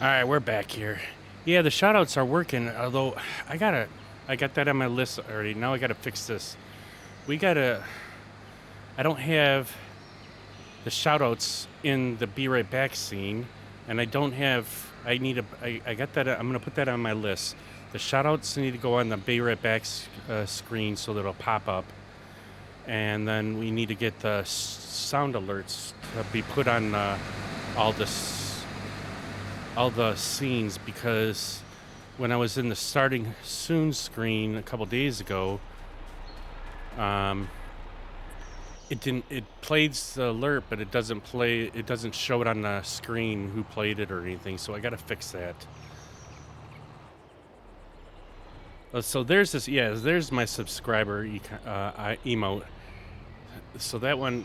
All right, we're back here. Yeah, the shoutouts are working, although I got that on my list already. Now I gotta fix this. I don't have the shoutouts in the Be Right Back scene, and I don't have, I got that, I'm gonna put that on my list. The shoutouts need to go on the Be Right Back screen so that it'll pop up. And then we need to get the sound alerts to be put on all the scenes, because when I was in the starting soon screen a couple days ago, it plays the alert, but it doesn't show it on the screen who played it or anything, so I gotta fix that. So there's this, yeah, there's my subscriber emote. So that one,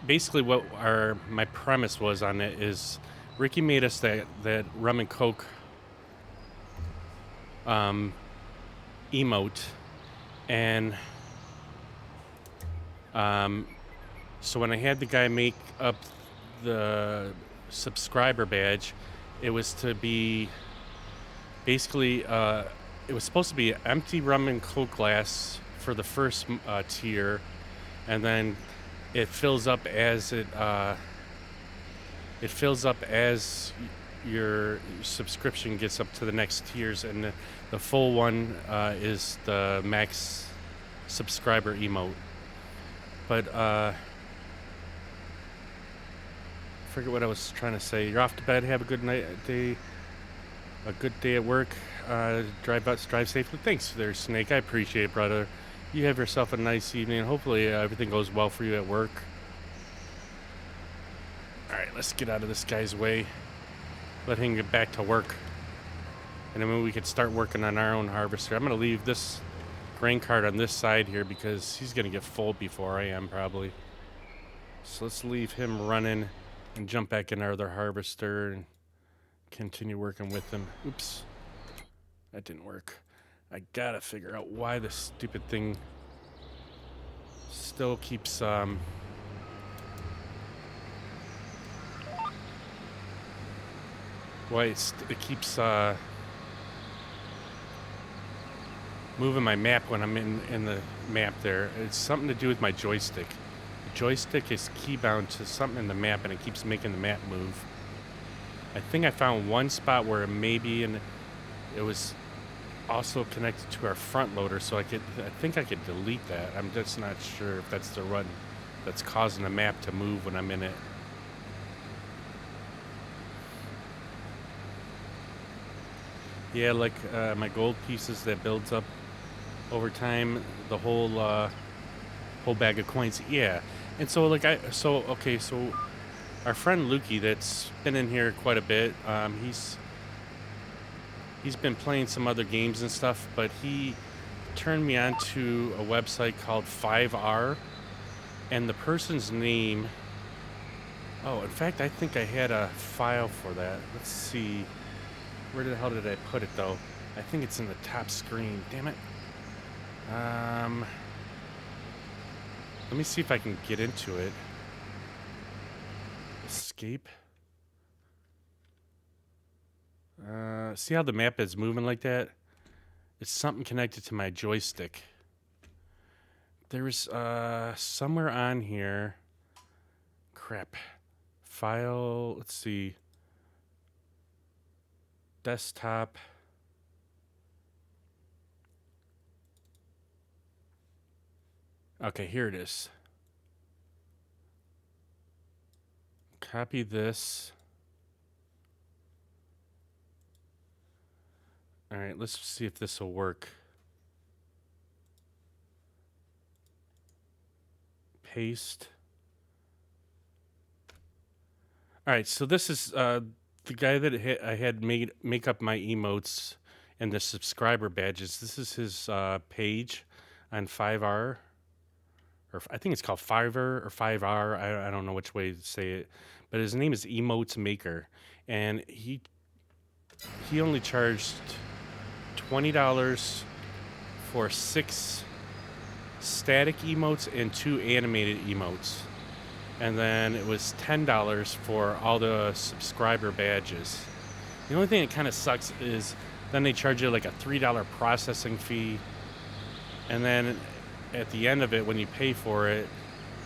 basically what my premise was on it is Ricky made us that rum and coke emote, and so when I had the guy make up the subscriber badge, it was to be basically it was supposed to be an empty rum and coke glass for the first tier, and then it fills up as your subscription gets up to the next tiers, and the full one is the max subscriber emote. But I forget what I was trying to say. You're off to bed. Have a good day at work. Drive safely. Thanks there, Snake. I appreciate it, brother. You have yourself a nice evening. Hopefully everything goes well for you at work. Alright, let's get out of this guy's way. Let him get back to work. And then we could start working on our own harvester. I'm going to leave this grain cart on this side here because he's going to get full before I am, probably. So let's leave him running and jump back in our other harvester and continue working with him. Oops. That didn't work. I gotta figure out why this stupid thing still keeps it keeps moving my map when I'm in the map there. It's something to do with my joystick. The joystick is keybound to something in the map, and it keeps making the map move. I think I found one spot where it was also connected to our front loader, so I think I could delete that. I'm just not sure if that's the run that's causing the map to move when I'm in it. Yeah, like my gold pieces that builds up over time, the whole bag of coins. Yeah, and so so our friend Lukey, that's been in here quite a bit. He's been playing some other games and stuff, but he turned me on to a website called 5R, and the person's name. Oh, in fact, I think I had a file for that. Let's see. Where the hell did I put it, though? I think it's in the top screen. Damn it. Let me see if I can get into it. Escape. See how the map is moving like that? It's something connected to my joystick. There's somewhere on here. Crap. File. Let's see. Desktop. Okay, here it is. Copy this. All right, let's see if this will work. Paste. All right, so this is the guy that I had make up my emotes and the subscriber badges. This is his page on 5R, or I think it's called Fiverr or 5R. I don't know which way to say it, but his name is Emotes Maker, and he only charged $20 for 6 static emotes and 2 animated emotes. And then it was $10 for all the subscriber badges. The only thing that kind of sucks is then they charge you like a $3 processing fee, and then at the end of it, when you pay for it,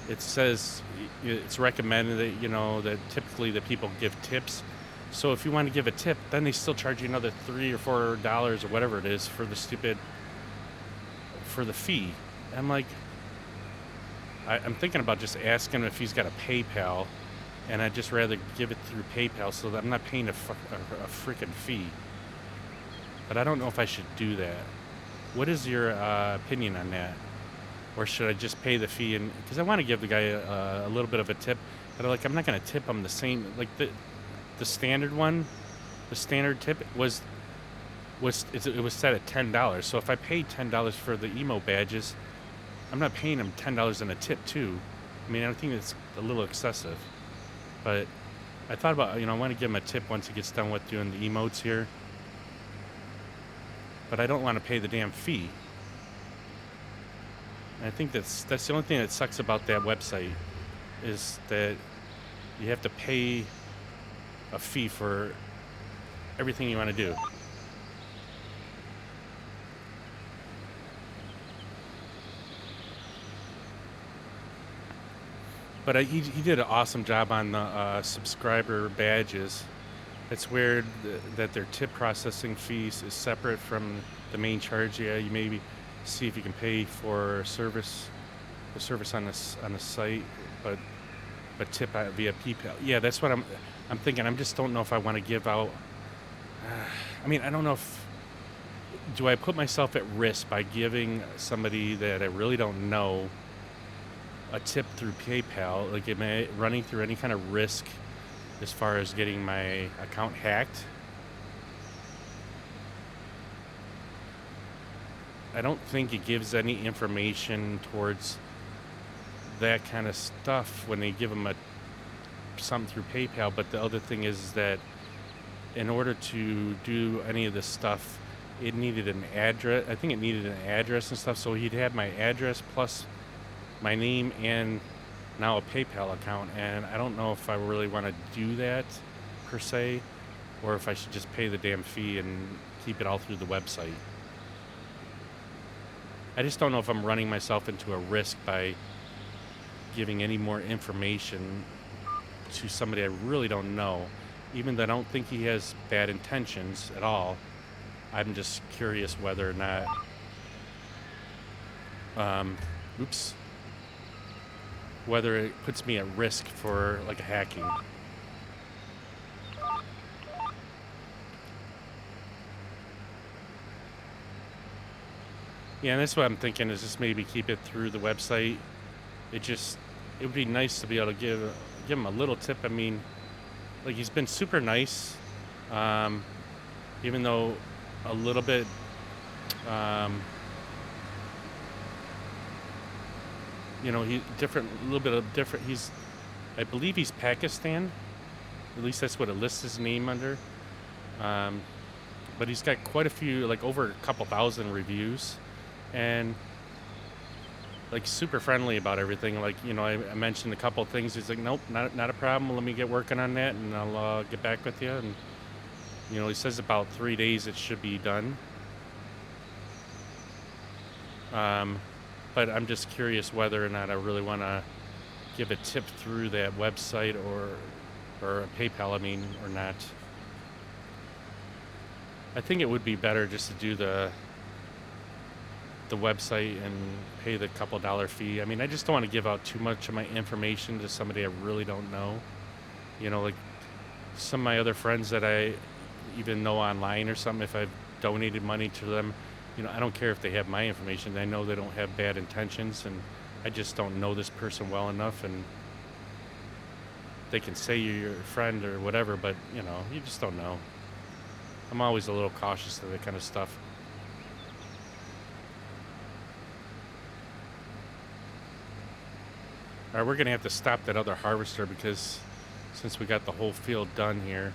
it says it's recommended that that typically the people give tips. So if you want to give a tip, then they still charge you another $3 or $4 or whatever it is for the fee. I'm like, I'm thinking about just asking him if he's got a PayPal, and I'd just rather give it through PayPal so that I'm not paying a freaking fee. But I don't know if I should do that. What is your opinion on that? Or should I just pay the fee? And because I want to give the guy a little bit of a tip, but I'm not going to tip him the same. Like the standard one, the standard tip it was set at $10. So if I pay $10 for the emo badges, I'm not paying him $10 in a tip too. I mean, I think it's a little excessive. But I thought about, I want to give him a tip once he gets done with doing the emotes here. But I don't want to pay the damn fee. And I think that's the only thing that sucks about that website is that you have to pay a fee for everything you want to do. But he did an awesome job on the subscriber badges. It's weird that their tip processing fees is separate from the main charge. Yeah, you maybe see if you can pay for the service on the site, but tip via PayPal. Yeah, that's what I'm thinking. I just don't know if I want to give out. I mean, I don't know if do I put myself at risk by giving somebody that I really don't know a tip through PayPal? Like, am I running through any kind of risk as far as getting my account hacked? I don't think it gives any information towards that kind of stuff when they give them something through PayPal. But the other thing is that in order to do any of this stuff, it needed an address. I think it needed an address and stuff. So he'd have my address plus my name and now a PayPal account. And I don't know if I really want to do that per se, or if I should just pay the damn fee and keep it all through the website. I just don't know if I'm running myself into a risk by giving any more information to somebody I really don't know, even though I don't think he has bad intentions at all. I'm just curious whether or not, whether it puts me at risk for like a hacking. Yeah, and that's what I'm thinking, is just maybe keep it through the website. It would be nice to be able to give him a little tip. I mean, like, he's been super nice, even though a little bit, I believe he's Pakistan. At least that's what it lists his name under. But he's got quite a few, like over a couple thousand reviews, and like super friendly about everything. Like, I mentioned a couple things. He's like, nope, not a problem. Let me get working on that, and I'll get back with you. And he says about 3 days it should be done. But I'm just curious whether or not I really want to give a tip through that website or PayPal, or not. I think it would be better just to do the website and pay the couple dollar fee. I mean, I just don't want to give out too much of my information to somebody I really don't know. Like some of my other friends that I even know online or something, if I've donated money to them, I don't care if they have my information. I know they don't have bad intentions, and I just don't know this person well enough, and they can say you're your friend or whatever, but you just don't know. I'm always a little cautious of that kind of stuff. All right, we're going to have to stop that other harvester, because since we got the whole field done here,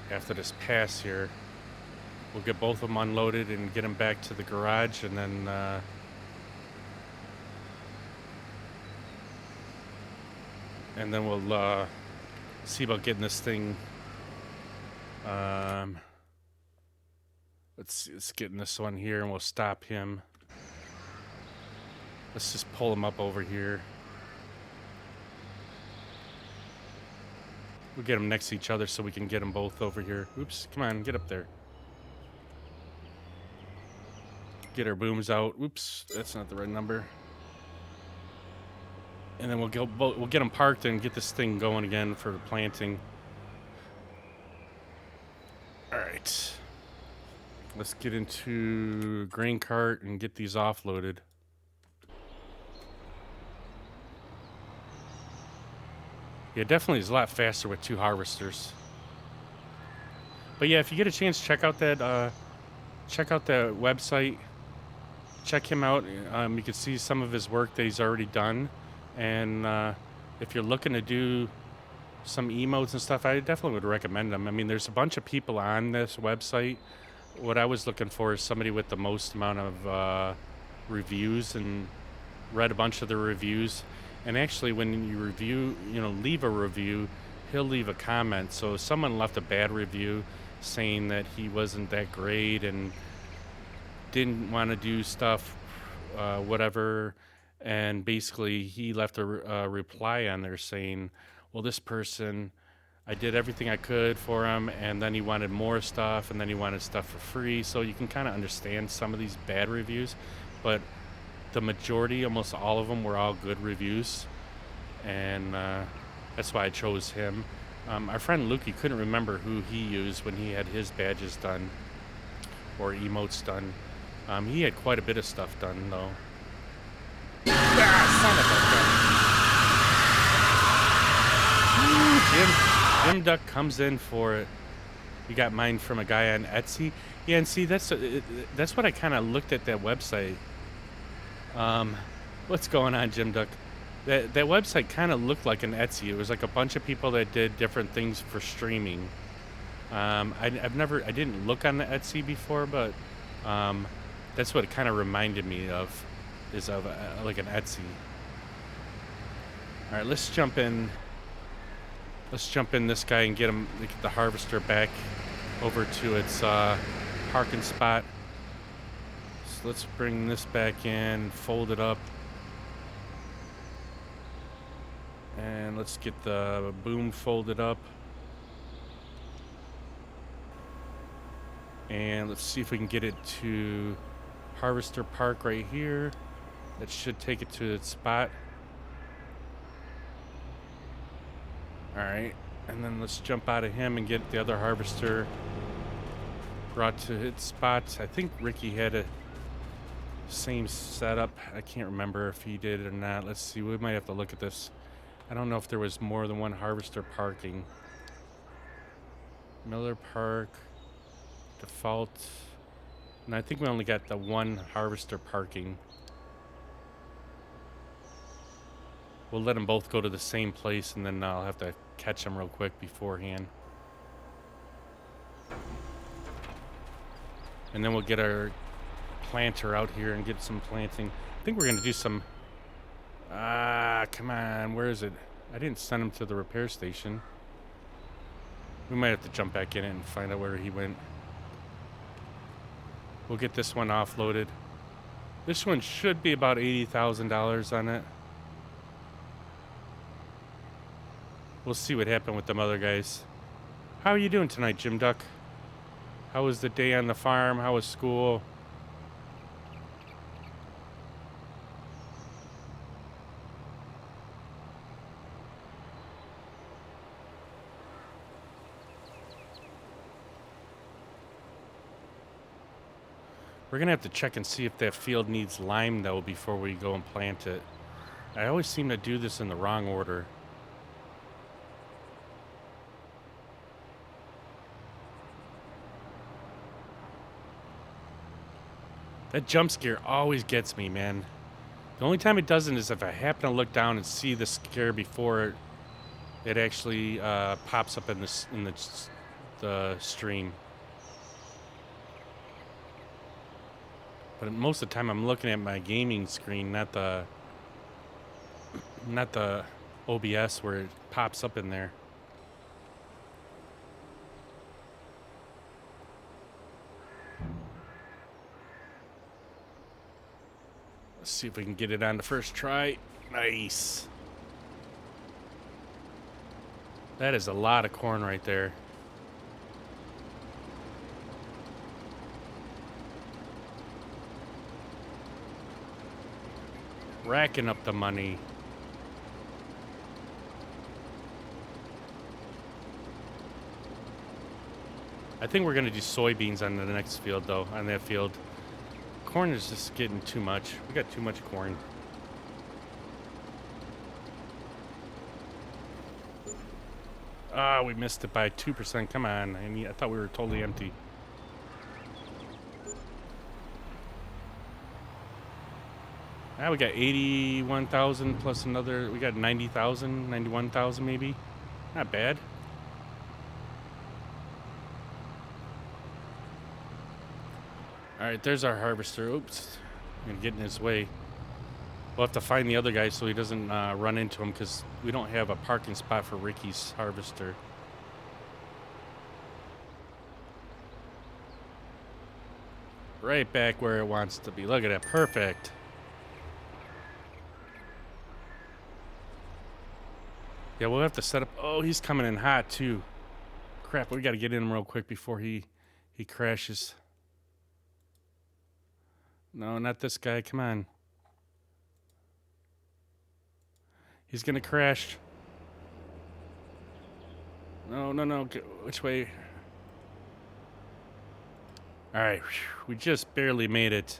after this pass here, we'll get both of them unloaded and get them back to the garage, and then we'll see about getting this thing Let's see, let's get in this one here and we'll stop him. Let's just pull him up over here. We'll get them next to each other so we can get them both over here. Oops, come on, get up there. Get our booms out. Oops, that's not the right number. And then we'll get them parked and get this thing going again for planting. All right. Let's get into grain cart and get these offloaded. Yeah, definitely is a lot faster with 2 harvesters. But yeah, if you get a chance, check out that website. Check him out. You can see some of his work that he's already done. And if you're looking to do some emotes and stuff, I definitely would recommend them. I mean, there's a bunch of people on this website. What I was looking for is somebody with the most amount of reviews, and read a bunch of the reviews. And actually, when you review, leave a review, he'll leave a comment. So if someone left a bad review saying that he wasn't that great and didn't want to do stuff, whatever, and basically he left a reply on there saying, well, this person, I did everything I could for him, and then he wanted more stuff, and then he wanted stuff for free. So you can kind of understand some of these bad reviews, but the majority, almost all of them, were all good reviews, and that's why I chose him. Our friend Lukey couldn't remember who he used when he had his badges done or emotes done. He had quite a bit of stuff done, though. Ah, son of a gun. Jim Duck comes in for it. You got mine from a guy on Etsy. Yeah, and see, that's what I kind of looked at that website. What's going on, Jim Duck? That website kind of looked like an Etsy. It was like a bunch of people that did different things for streaming. I didn't look on the Etsy before, but that's what it kind of reminded me of, is of like an Etsy. All right, let's jump in. Let's jump in this guy and get the harvester back over to its parking spot. So let's bring this back in, fold it up. And let's get the boom folded up. And let's see if we can get it to Harvester Park right here. That should take it to its spot. Alright, and then let's jump out of him and get the other harvester brought to its spot. I think Ricky had a same setup. I can't remember if he did or not. Let's see, we might have to look at this. I don't know if there was more than one harvester parking. Miller Park, default. And I think we only got the one harvester parking. We'll let them both go to the same place, and then I'll have to catch them real quick beforehand. And then we'll get our planter out here and get some planting. I think we're going to do some... come on. Where is it? I didn't send him to the repair station. We might have to jump back in it and find out where he went. We'll get this one offloaded. This one should be about $80,000 on it. We'll see what happened with them other guys. How are you doing tonight, Jim Duck? How was the day on the farm? How was school? We're going to have to check and see if that field needs lime, though, before we go and plant it. I always seem to do this in the wrong order. That jump scare always gets me, man. The only time it doesn't is if I happen to look down and see the scare before it actually pops up in the stream. But most of the time I'm looking at my gaming screen, not the OBS where it pops up in there. see if we can get it on the first try. Nice. That is a lot of corn right there. Racking up the money. I think we're going to do soybeans on the next field, though, on that field. Corn is just getting too much. We got too much corn. Ah, we missed it by 2%. Come on. I thought we were totally empty. Ah, we got 81,000 plus another. We got 90,000, 91,000 maybe. Not bad. All right, there's our harvester. Oops, I'm gonna get in his way. We'll have to find the other guy so he doesn't run into him because we don't have a parking spot for Ricky's harvester. Right back where it wants to be. Look at that, perfect. Yeah, we'll have to set up. Oh, he's coming in hot too. Crap, we got to get in him real quick before he crashes. No, not this guy. Come on. He's going to crash. No. Which way? All right. We just barely made it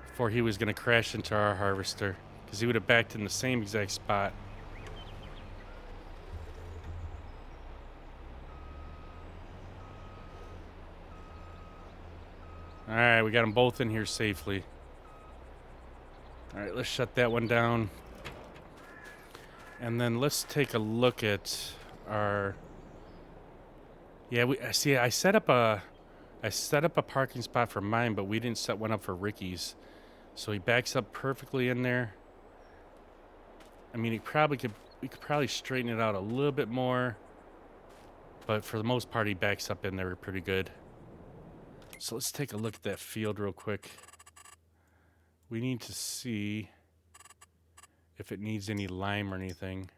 before he was going to crash into our harvester because he would have backed in the same exact spot. All right, we got them both in here safely. All right, let's shut that one down. And then let's take a look at our... Yeah, I set up a parking spot for mine, but we didn't set one up for Ricky's. So he backs up perfectly in there. I mean, we could probably straighten it out a little bit more, but for the most part, he backs up in there pretty good. So let's take a look at that field real quick. We need to see if it needs any lime or anything.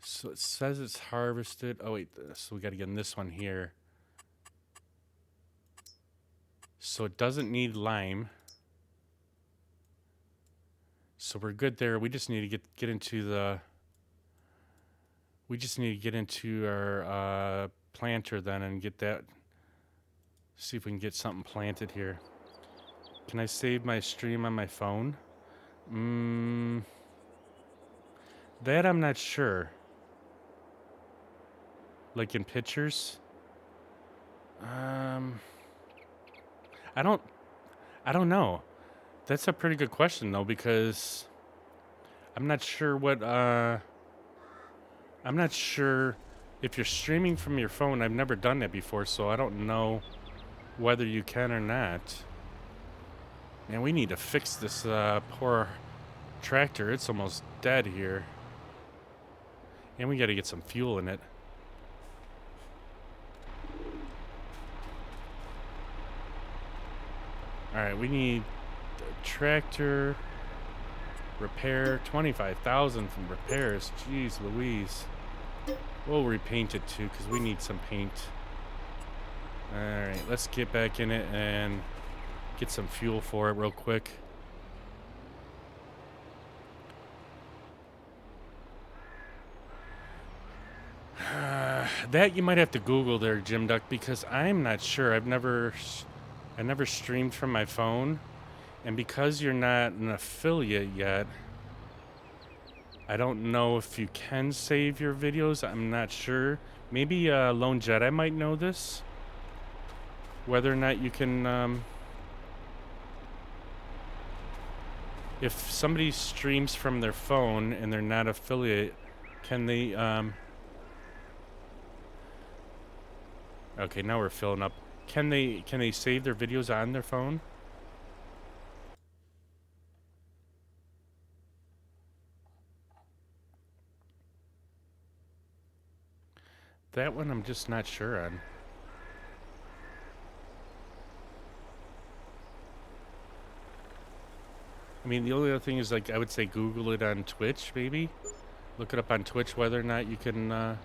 So it says it's harvested. Oh wait, so we got to get in this one here. So it doesn't need lime. So we're good there. We just need to get into the... We just need to get into our planter then and get that... See if we can get something planted here. Can I save my stream on my phone? That I'm not sure. Like in pictures? I don't know. That's a pretty good question though, because I'm not sure what I'm not sure if you're streaming from your phone. I've never done that before, so I don't know whether you can or not. Man, we need to fix this poor tractor. It's almost dead here. And we got to get some fuel in it. Alright, we need a tractor repair. 25,000 from repairs. Jeez Louise. We'll repaint it too because we need some paint. Alright, let's get back in it and get some fuel for it real quick. That you might have to Google there, Jim Duck, because I'm not sure. I never streamed from my phone, and because you're not an affiliate yet, I don't know if you can save your videos. I'm not sure. Maybe Lone Jedi might know this. Whether or not you can, if somebody streams from their phone and they're not affiliate, can they, okay, now we're filling up. Can they save their videos on their phone? That one I'm just not sure on. I mean, the only other thing is, like, I would say Google it on Twitch, maybe. Look it up on Twitch whether or not you can, it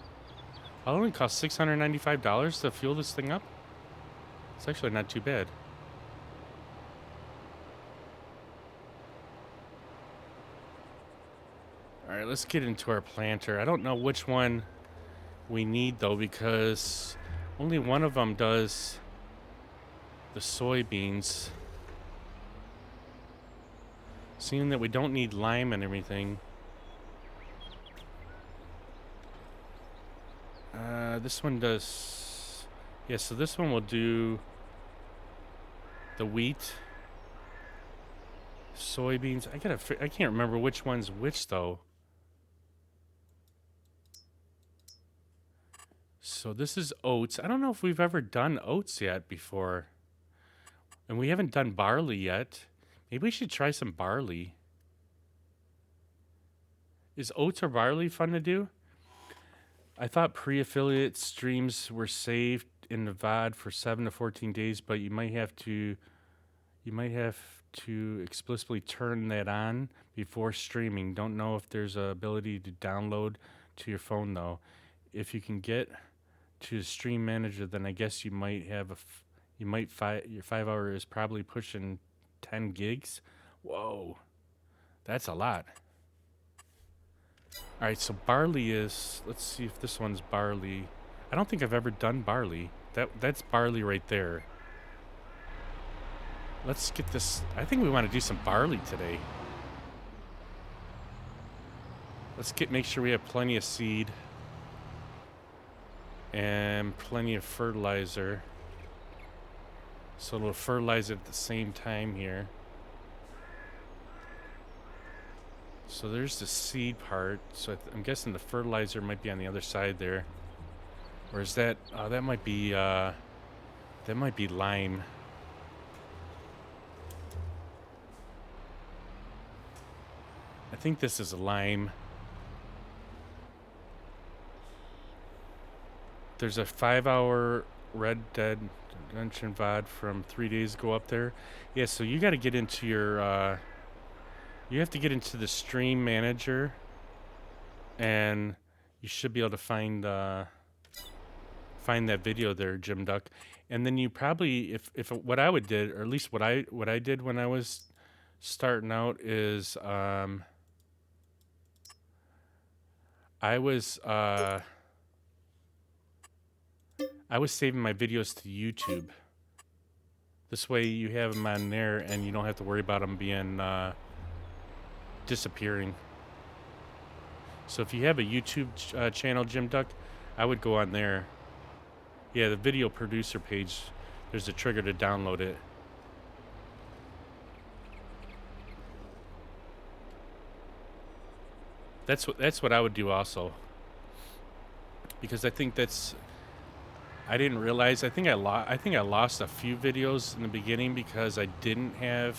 only costs $695 to fuel this thing up. It's actually not too bad. All right, let's get into our planter. I don't know which one we need, though, because only one of them does the soybeans. Seeing that we don't need lime and everything. This one does... Yeah, so this one will do the wheat, soybeans. I can't remember which one's which, though. So this is oats. I don't know if we've ever done oats yet before. And we haven't done barley yet. Maybe we should try some barley. Is oats or barley fun to do? I thought pre-affiliate streams were saved in the VOD for 7 to 14 days, but you might have to explicitly turn that on before streaming. Don't know if there's a ability to download to your phone though. If you can get to the stream manager, then I guess you might have your 5 hour is probably pushing 10 gigs. Whoa, that's a lot. All right, so barley is, let's see if this one's barley. I don't think I've ever done barley. That's barley right there. Let's get this. I think we want to do some barley today. Let's make sure we have plenty of seed and plenty of fertilizer. So we'll fertilize it at the same time here. So there's the seed part. So I'm guessing the fertilizer might be on the other side there. Or is that? Oh, that might be lime. I think this is lime. There's a 5 hour Red Dead Redemption VOD from 3 days ago up there. Yeah, so you got to get into your you have to get into the stream manager, and you should be able to find that video there, Jim Duck. And then you probably, if what I would did, or at least what I did when I was starting out is I was saving my videos to YouTube. This way you have them on there and you don't have to worry about them being disappearing. So if you have a YouTube channel, Jim Duck, I would go on there. Yeah, the video producer page, there's a trigger to download it. That's what I would do also. Because I think I didn't realize. I think I lost a few videos in the beginning because I didn't have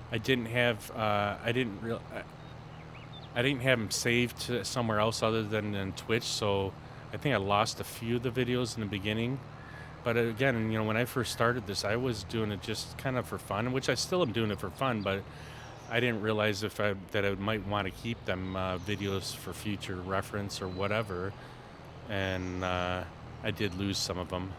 I didn't have them saved to somewhere else other than in Twitch, so I think I lost a few of the videos in the beginning. But again, when I first started this, I was doing it just kind of for fun, which I still am doing it for fun, but I didn't realize that I might want to keep them videos for future reference or whatever, and I did lose some of them.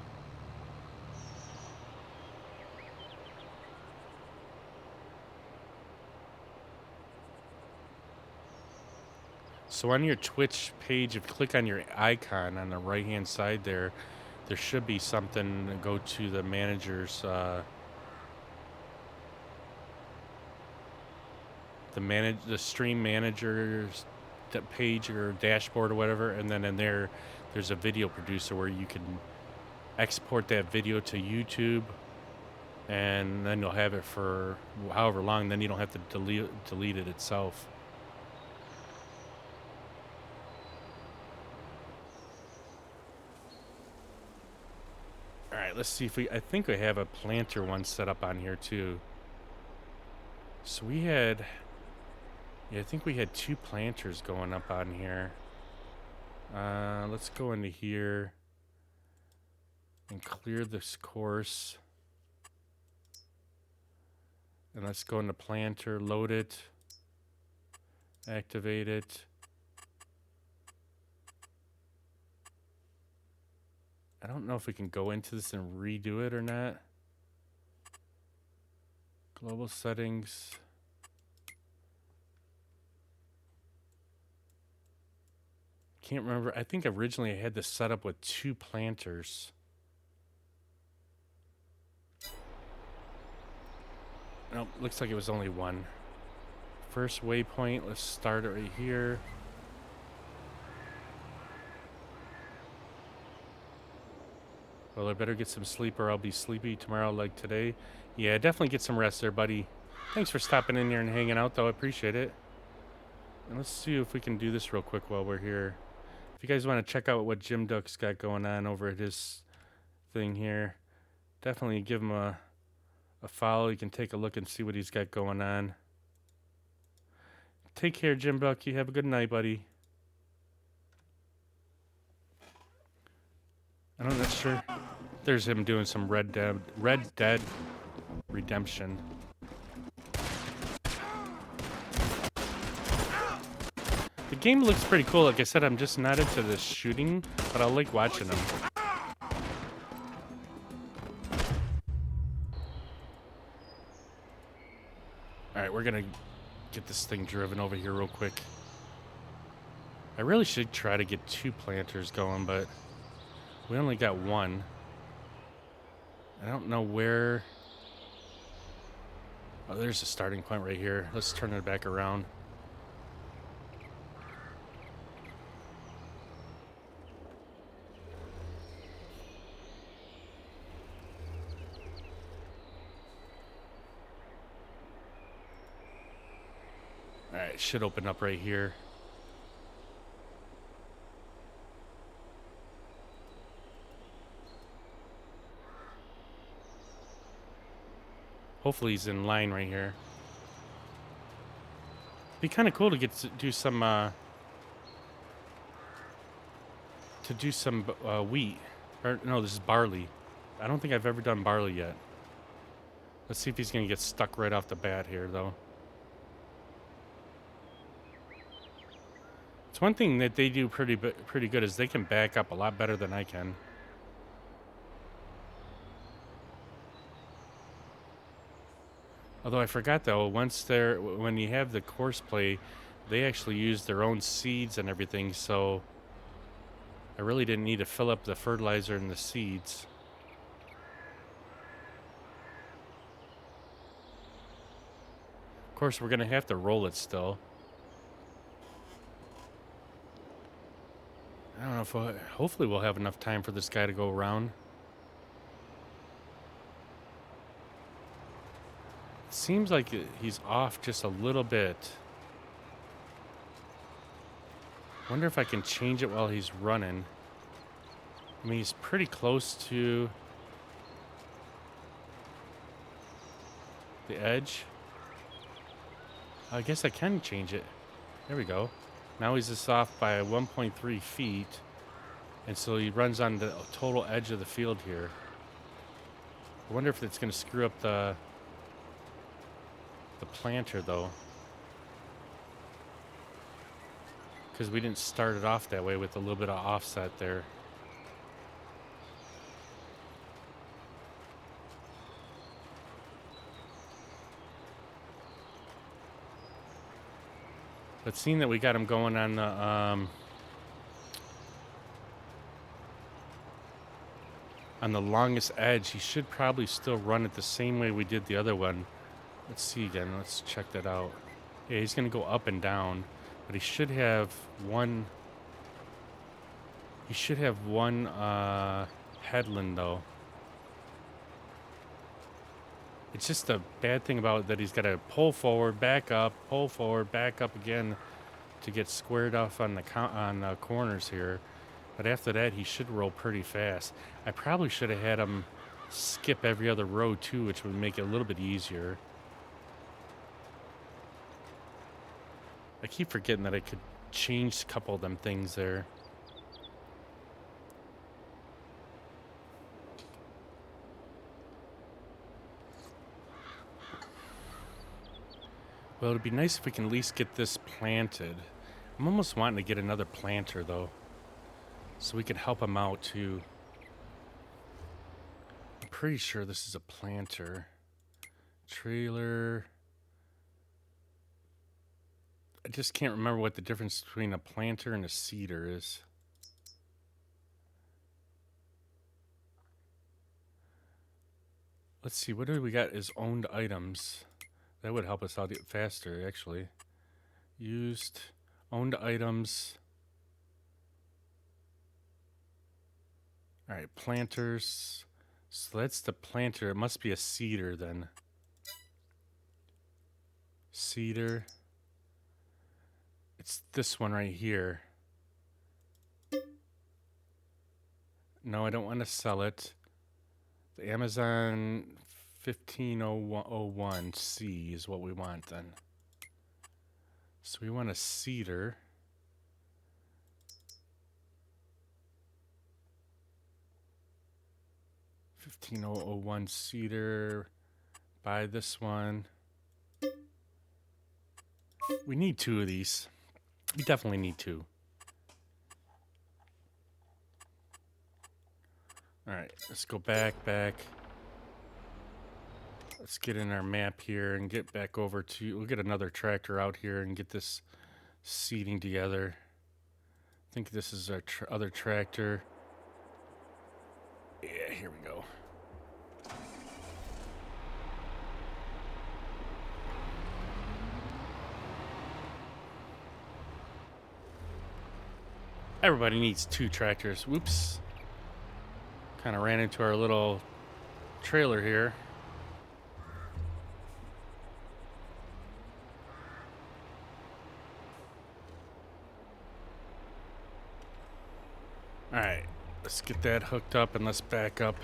So on your Twitch page, if you click on your icon on the right-hand side there should be something to go to the manager's, the stream manager's page or dashboard or whatever, and then in there's a video producer where you can export that video to YouTube, and then you'll have it for however long. Then you don't have to delete it itself. All right, let's see if I think we have a planter one set up on here too. So we had, I think we had 2 planters going up on here. Let's go into here and clear this course. And let's go into planter, load it, activate it. I don't know if we can go into this and redo it or not. Global settings. Can't remember. I think originally I had this set up with 2 planters. Nope, looks like it was only 1. First waypoint, let's start it right here. Well, I better get some sleep or I'll be sleepy tomorrow like today. Yeah, definitely get some rest there, buddy. Thanks for stopping in here and hanging out, though. I appreciate it. And let's see if we can do this real quick while we're here. If you guys want to check out what Jim Duck's got going on over at his thing here, definitely give him a follow. You can take a look and see what he's got going on. Take care, Jim Duck. You have a good night, buddy. I'm not sure. There's him doing some Red Dead Redemption. The game looks pretty cool. Like I said, I'm just not into the shooting, but I like watching them. Alright, we're gonna get this thing driven over here real quick. I really should try to get 2 planters going, but we only got 1. I don't know where... Oh, there's a starting point right here. Let's turn it back around. Alright, it should open up right here. Hopefully he's in line right here. Be kind of cool to get to do some wheat. Or no, this is barley. I don't think I've ever done barley yet. Let's see if he's gonna get stuck right off the bat here, though. It's one thing that they do pretty good is they can back up a lot better than I can. Although I forgot though, when you have the course play, they actually use their own seeds and everything, so I really didn't need to fill up the fertilizer and the seeds. Of course, we're gonna have to roll it still. I don't know if hopefully we'll have enough time for this guy to go around. It seems like he's off just a little bit. Wonder if I can change it while he's running. I mean, he's pretty close to the edge. I guess I can change it. There we go. Now he's just off by 1.3 feet. And so he runs on the total edge of the field here. I wonder if it's going to screw up the planter, though. Because we didn't start it off that way with a little bit of offset there. But seeing that we got him going on the longest edge, he should probably still run it the same way we did the other one. Let's see again. Let's check that out. Yeah, he's going to go up and down, but he should have one. He should have one headland though. It's just the bad thing about it that he's got to pull forward, back up again to get squared off on the corners here. But after that, he should roll pretty fast. I probably should have had him skip every other row too, which would make it a little bit easier. I keep forgetting that I could change a couple of them things there. Well, it'd be nice if we can at least get this planted. I'm almost wanting to get another planter, though, so we can help him out, too. I'm pretty sure this is a planter. Trailer. I just can't remember what the difference between a planter and a seeder is. Let's see, what do we got as owned items? That would help us out faster, actually. Used, owned items. All right, planters. So that's the planter. It must be a seeder then. Seeder. It's this one right here. No, I don't want to sell it. The Amazon 1501C is what we want then. So we want a seeder. $15,001 seeder. Buy this one. We need 2 of these. We definitely need 2. Alright, let's go back. Let's get in our map here and get back over to... We'll get another tractor out here and get this seeding together. I think this is our other tractor. Yeah, here we go. Everybody needs 2 tractors. Whoops. Kind of ran into our little trailer here. Alright, let's get that hooked up and let's back up.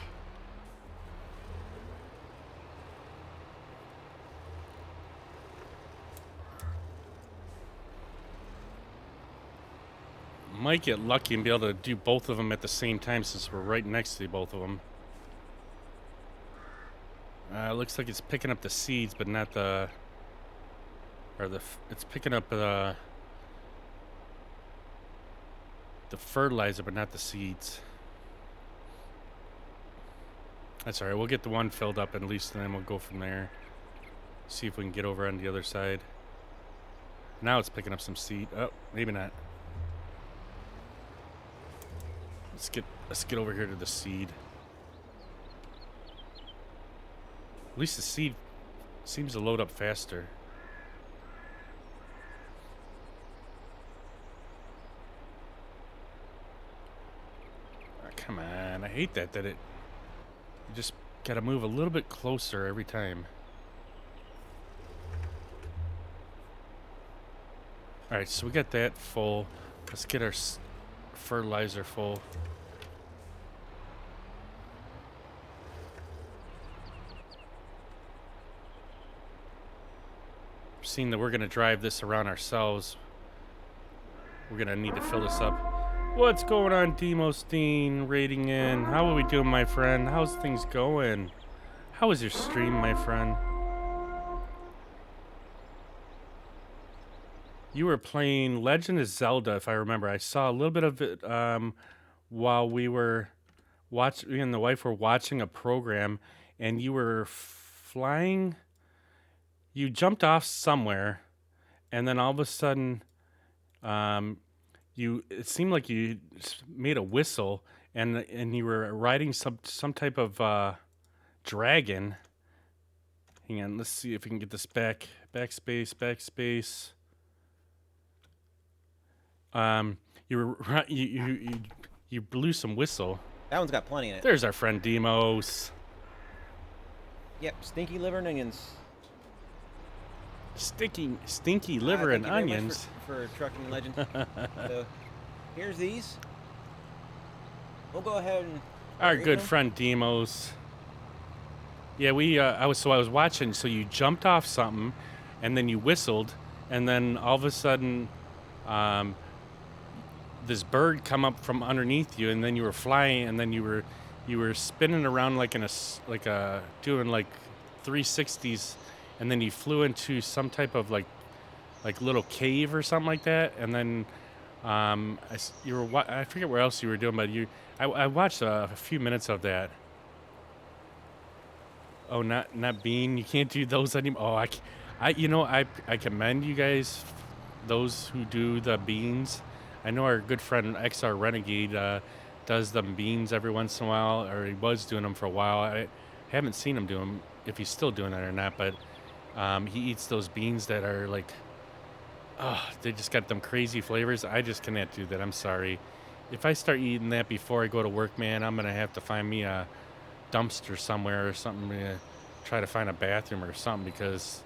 Might get lucky and be able to do both of them at the same time since we're right next to both of them. Looks like it's picking up the seeds, but not the... It's picking up the fertilizer, but not the seeds. That's alright, we'll get the one filled up at least, and then we'll go from there. See if we can get over on the other side. Now it's picking up some seed. Oh, maybe not. Let's get over here to the seed. At least the seed seems to load up faster. Oh, come on, I hate that it... You just gotta move a little bit closer every time. Alright, so we got that full. Let's get our fertilizer full. Seeing that we're gonna drive this around ourselves, we're gonna need to fill this up. What's going on, Demosteen? Rating in. How are we doing, my friend? How's things going? How was your stream, my friend? You were playing Legend of Zelda, if I remember. I saw a little bit of it while we were watching. Me and the wife were watching a program, and you were flying. You jumped off somewhere, and then all of a sudden, it seemed like you made a whistle, and you were riding some type of dragon. Hang on, let's see if we can get this backspace. You blew some whistle. That one's got plenty in it. There's our friend Demos. Yep, stinky liver and onions. Stinky liver and thank you very much onions. for Trucking Legend. So, here's these. We'll go ahead and... Our good friend Demos. Yeah, I was watching. So you jumped off something, and then you whistled, and then all of a sudden, this bird come up from underneath you, and then you were flying, and then you were spinning around like doing like 360s, and then he flew into some type of like little cave or something like that, and then I forget where else you were doing, but I watched a few minutes of that. Oh, not Bean. You can't do those anymore. Oh, I commend you guys, those who do the beans. I know our good friend XR Renegade does them beans every once in a while, or he was doing them for a while. I haven't seen him do them, if he's still doing that or not, but he eats those beans that are like, oh, they just got them crazy flavors. I just cannot do that. I'm sorry. If I start eating that before I go to work, man, I'm gonna have to find me a dumpster somewhere or something to try to find a bathroom or something, because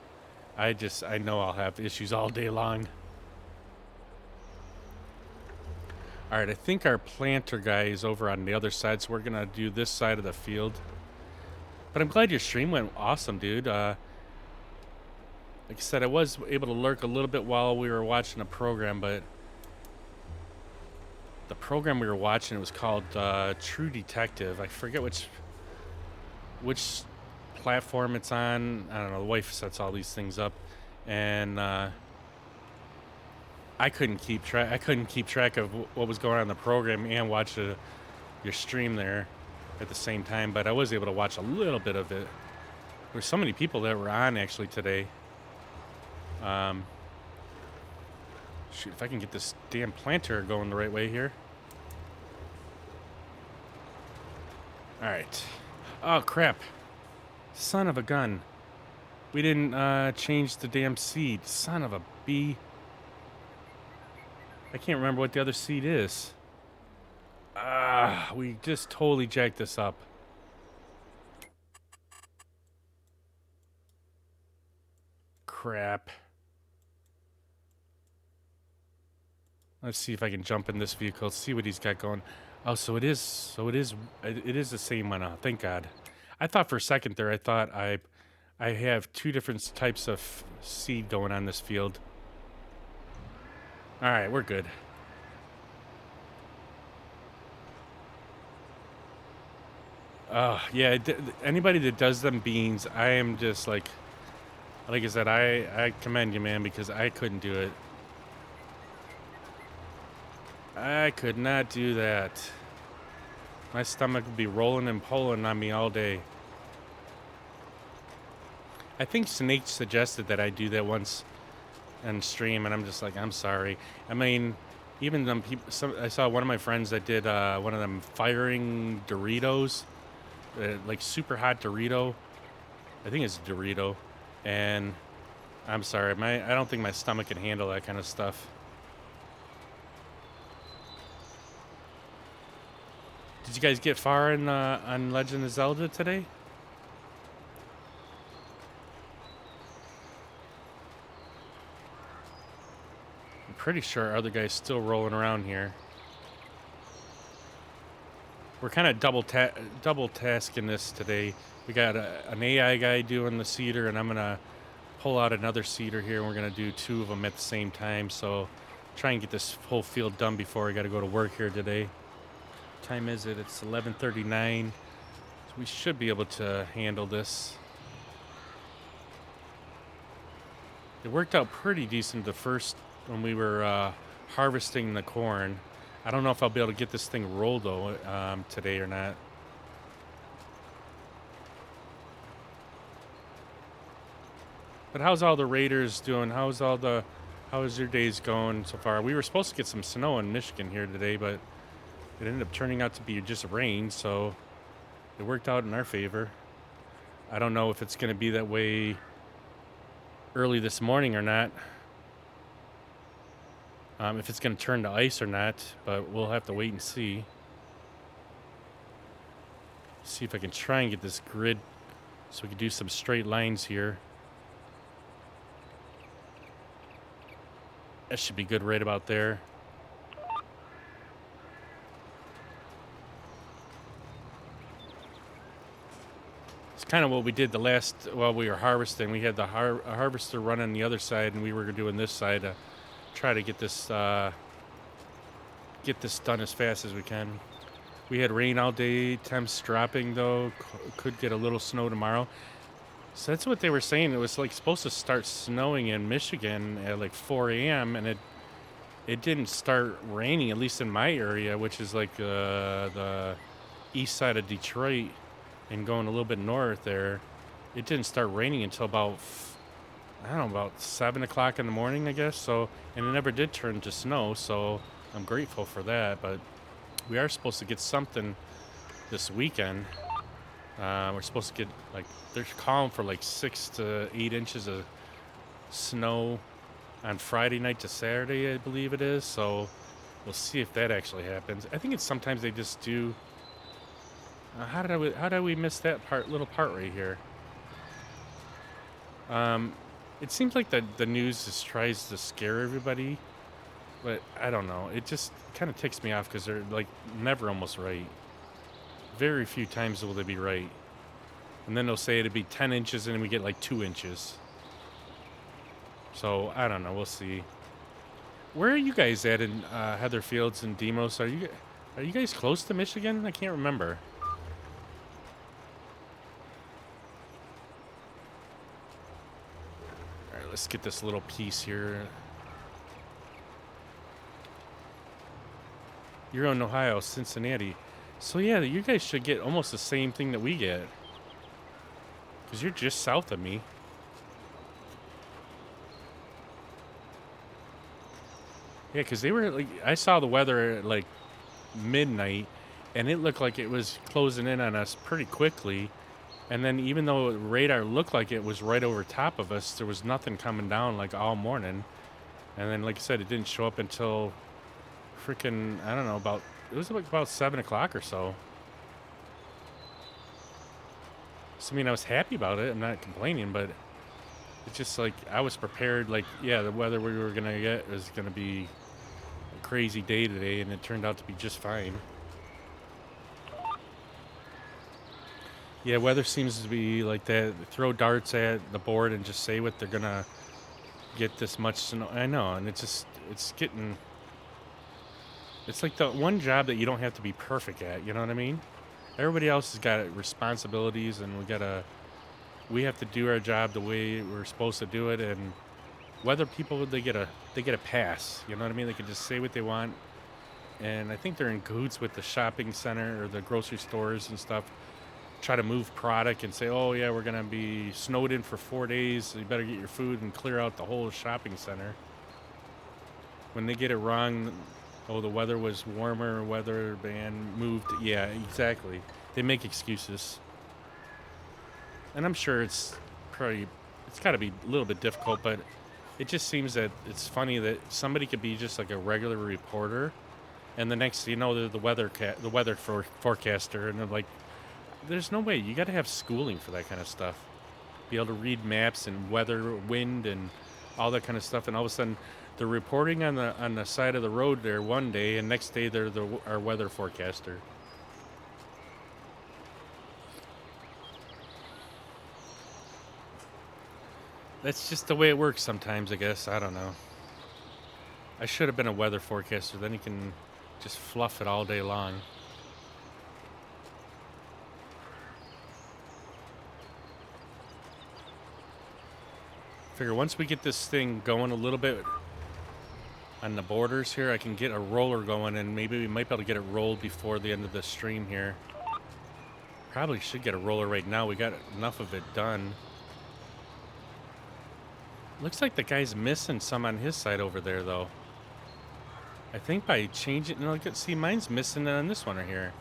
I know I'll have issues all day long. All right, I think our planter guy is over on the other side, so we're gonna do this side of the field. But I'm glad your stream went awesome, dude. Like I said, I was able to lurk a little bit while we were watching the program, but the program we were watching, it was called True Detective. I forget which platform it's on. I don't know. The wife sets all these things up, and I couldn't keep track. I couldn't keep track of what was going on in the program and watch your stream there at the same time. But I was able to watch a little bit of it. There were so many people that were on actually today. Shoot, if I can get this damn planter going the right way here. All right. Oh crap! Son of a gun. We didn't change the damn seed. Son of a bee. I can't remember what the other seed is. We just totally jacked this up. Crap. Let's see if I can jump in this vehicle, see what he's got going. Oh, so it is the same one. Thank God. I thought for a second there, I thought I have two different types of seed going on this field. All right, we're good. Yeah, anybody that does them beans, I am just like I said, I commend you, man, because I couldn't do it. I could not do that. My stomach would be rolling and pulling on me all day. I think Snake suggested that I do that once on stream, and I'm just like, I'm sorry. I mean, even them people. I saw one of my friends that did one of them firing Doritos, like super hot Dorito. I think it's Dorito, and I'm sorry, I don't think my stomach can handle that kind of stuff. Did you guys get far in on Legend of Zelda today? I'm pretty sure our other guy's still rolling around here. We're kind of double tasking this today. We got an AI guy doing the seeder, and I'm gonna pull out another seeder here, and we're gonna do two of them at the same time. So try and get this whole field done before I got to go to work here today. Time is it? It's 11:39. So we should be able to handle this. It worked out pretty decent the first when we were harvesting the corn. I don't know if I'll be able to get this thing rolled though today or not. But how's all the raiders doing? How's your days going so far? We were supposed to get some snow in Michigan here today, but it ended up turning out to be just rain, so it worked out in our favor. I don't know if it's going to be that way early this morning or not. If it's going to turn to ice or not, but we'll have to wait and see. See if I can try and get this grid so we can do some straight lines here. That should be good right about there. It's kind of what we did the last while we were harvesting. We had the harvester run on the other side, and we were doing this side to try to get this done as fast as we can. We had rain all day. Temps dropping though. Could get a little snow tomorrow. So that's what they were saying. It was like supposed to start snowing in Michigan at like 4 a.m. and it didn't start raining, at least in my area, which is like the east side of Detroit and going a little bit north there. It didn't start raining until about I don't know, about 7 o'clock in the morning, I guess. So, and it never did turn to snow. So I'm grateful for that. But we are supposed to get something this weekend. We're supposed to get like they're calling for like 6 to 8 inches of snow on Friday night to Saturday, I believe it is. So we'll see if that actually happens. I think it's sometimes they just do. How did we miss that little part right here? It seems like the news just tries to scare everybody, but I don't know. It just kind of ticks me off because they're like never almost right. Very few times will they be right. And then they'll say it'd be 10 inches and then we get like 2 inches. So I don't know. We'll see. Where are you guys at in Heather Fields and Demos? Are you guys close to Michigan? I can't remember. All right, let's get this little piece here. You're in Ohio, Cincinnati. So yeah, you guys should get almost the same thing that we get. Because you're just south of me. Yeah, because they were like, I saw the weather at like midnight, and it looked like it was closing in on us pretty quickly. And then even though radar looked like it was right over top of us, there was nothing coming down like all morning. And then, like I said, it didn't show up until freaking, I don't know, it was like about 7 o'clock or so. So, I mean, I was happy about it. I'm not complaining, but it's just like I was prepared. Like, yeah, the weather we were going to get was going to be a crazy day today, and it turned out to be just fine. Yeah, weather seems to be like that. They throw darts at the board and just say what they're going to get this much snow. I know, and it's like the one job that you don't have to be perfect at. You know what I mean? Everybody else has got responsibilities, and we have to do our job the way we're supposed to do it. And weather people, they get a pass. You know what I mean? They can just say what they want. And I think they're in cahoots with the shopping center or the grocery stores and stuff. Try to move product and say, oh yeah, we're gonna be snowed in for 4 days, so you better get your food and clear out the whole shopping center. When they get it wrong, oh, the weather was warmer, weather band moved. Yeah, exactly. They make excuses. And I'm sure it's got to be a little bit difficult, but it just seems that it's funny that somebody could be just like a regular reporter, and the next thing you know, they're the weather forecaster, and they're like, there's no way. You got to have schooling for that kind of stuff. Be able to read maps and weather, wind, and all that kind of stuff, and all of a sudden they're reporting on the side of the road there one day, and next day they're our weather forecaster. That's just the way it works sometimes, I guess. I don't know. I should have been a weather forecaster. Then you can just fluff it all day long. Figure once we get this thing going a little bit on the borders here, I can get a roller going, and maybe we might be able to get it rolled before the end of the stream here. Probably should get a roller right now. We got enough of it done. Looks like the guy's missing some on his side over there, though. I think by changing... No, see, mine's missing on this one right here.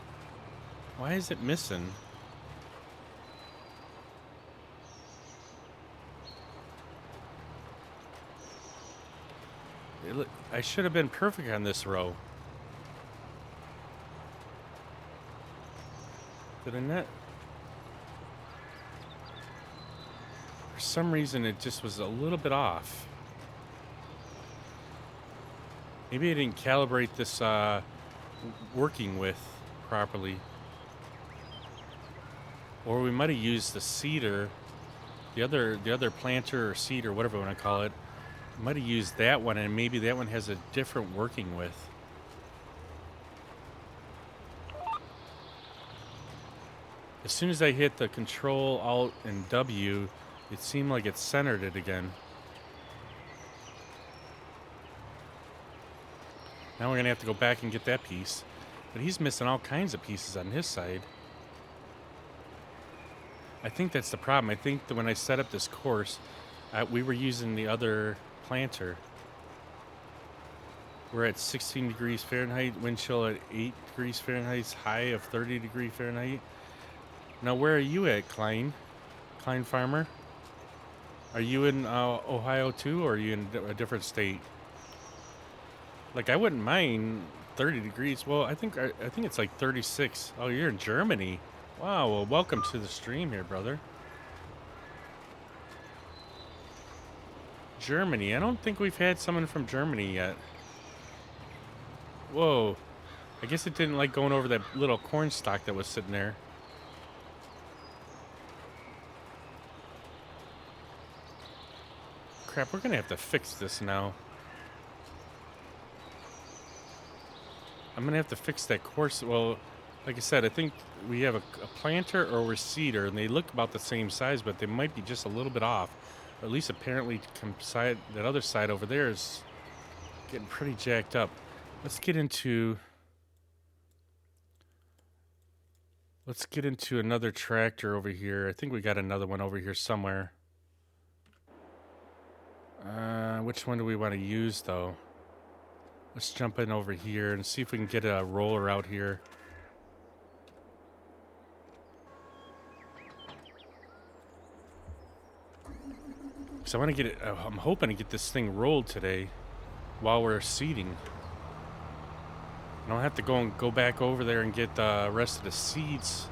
Why is it missing? I should have been perfect on this row. Did I not? For some reason, it just was a little bit off. Maybe I didn't calibrate this working with properly. Or we might have used the seeder, the other planter or seeder, whatever you want to call it. Might have used that one, and maybe that one has a different working with. As soon as I hit the Control, Alt, and W, It seemed like it centered it again. Now we're going to have to go back and get that piece. But he's missing all kinds of pieces on his side. I think that's the problem. I think that when I set up this course, we were using the other planter. We're at 16 degrees Fahrenheit, wind chill at 8 degrees Fahrenheit, high of 30 degrees Fahrenheit. Now, where are you at, Klein? Klein Farmer? Are you in Ohio too, or are you in a different state? Like, I wouldn't mind 30 degrees. Well, I think it's like 36. Oh, you're in Germany. Wow, well, welcome to the stream here, brother. Germany. I don't think we've had someone from Germany yet. Whoa. I guess it didn't like going over that little corn stalk that was sitting there. Crap, we're going to have to fix this now. I'm going to have to fix that course. Well, like I said, I think we have a planter or a seeder, and they look about the same size, but they might be just a little bit off. Or at least apparently that other side over there is getting pretty jacked up. Let's get into another tractor over here. I think we got another one over here somewhere. Which one do we want to use, though? Let's jump in over here and see if we can get a roller out here. Because I want to get it, I'm hoping to get this thing rolled today while we're seeding. I don't have to go back over there and get the rest of the seeds.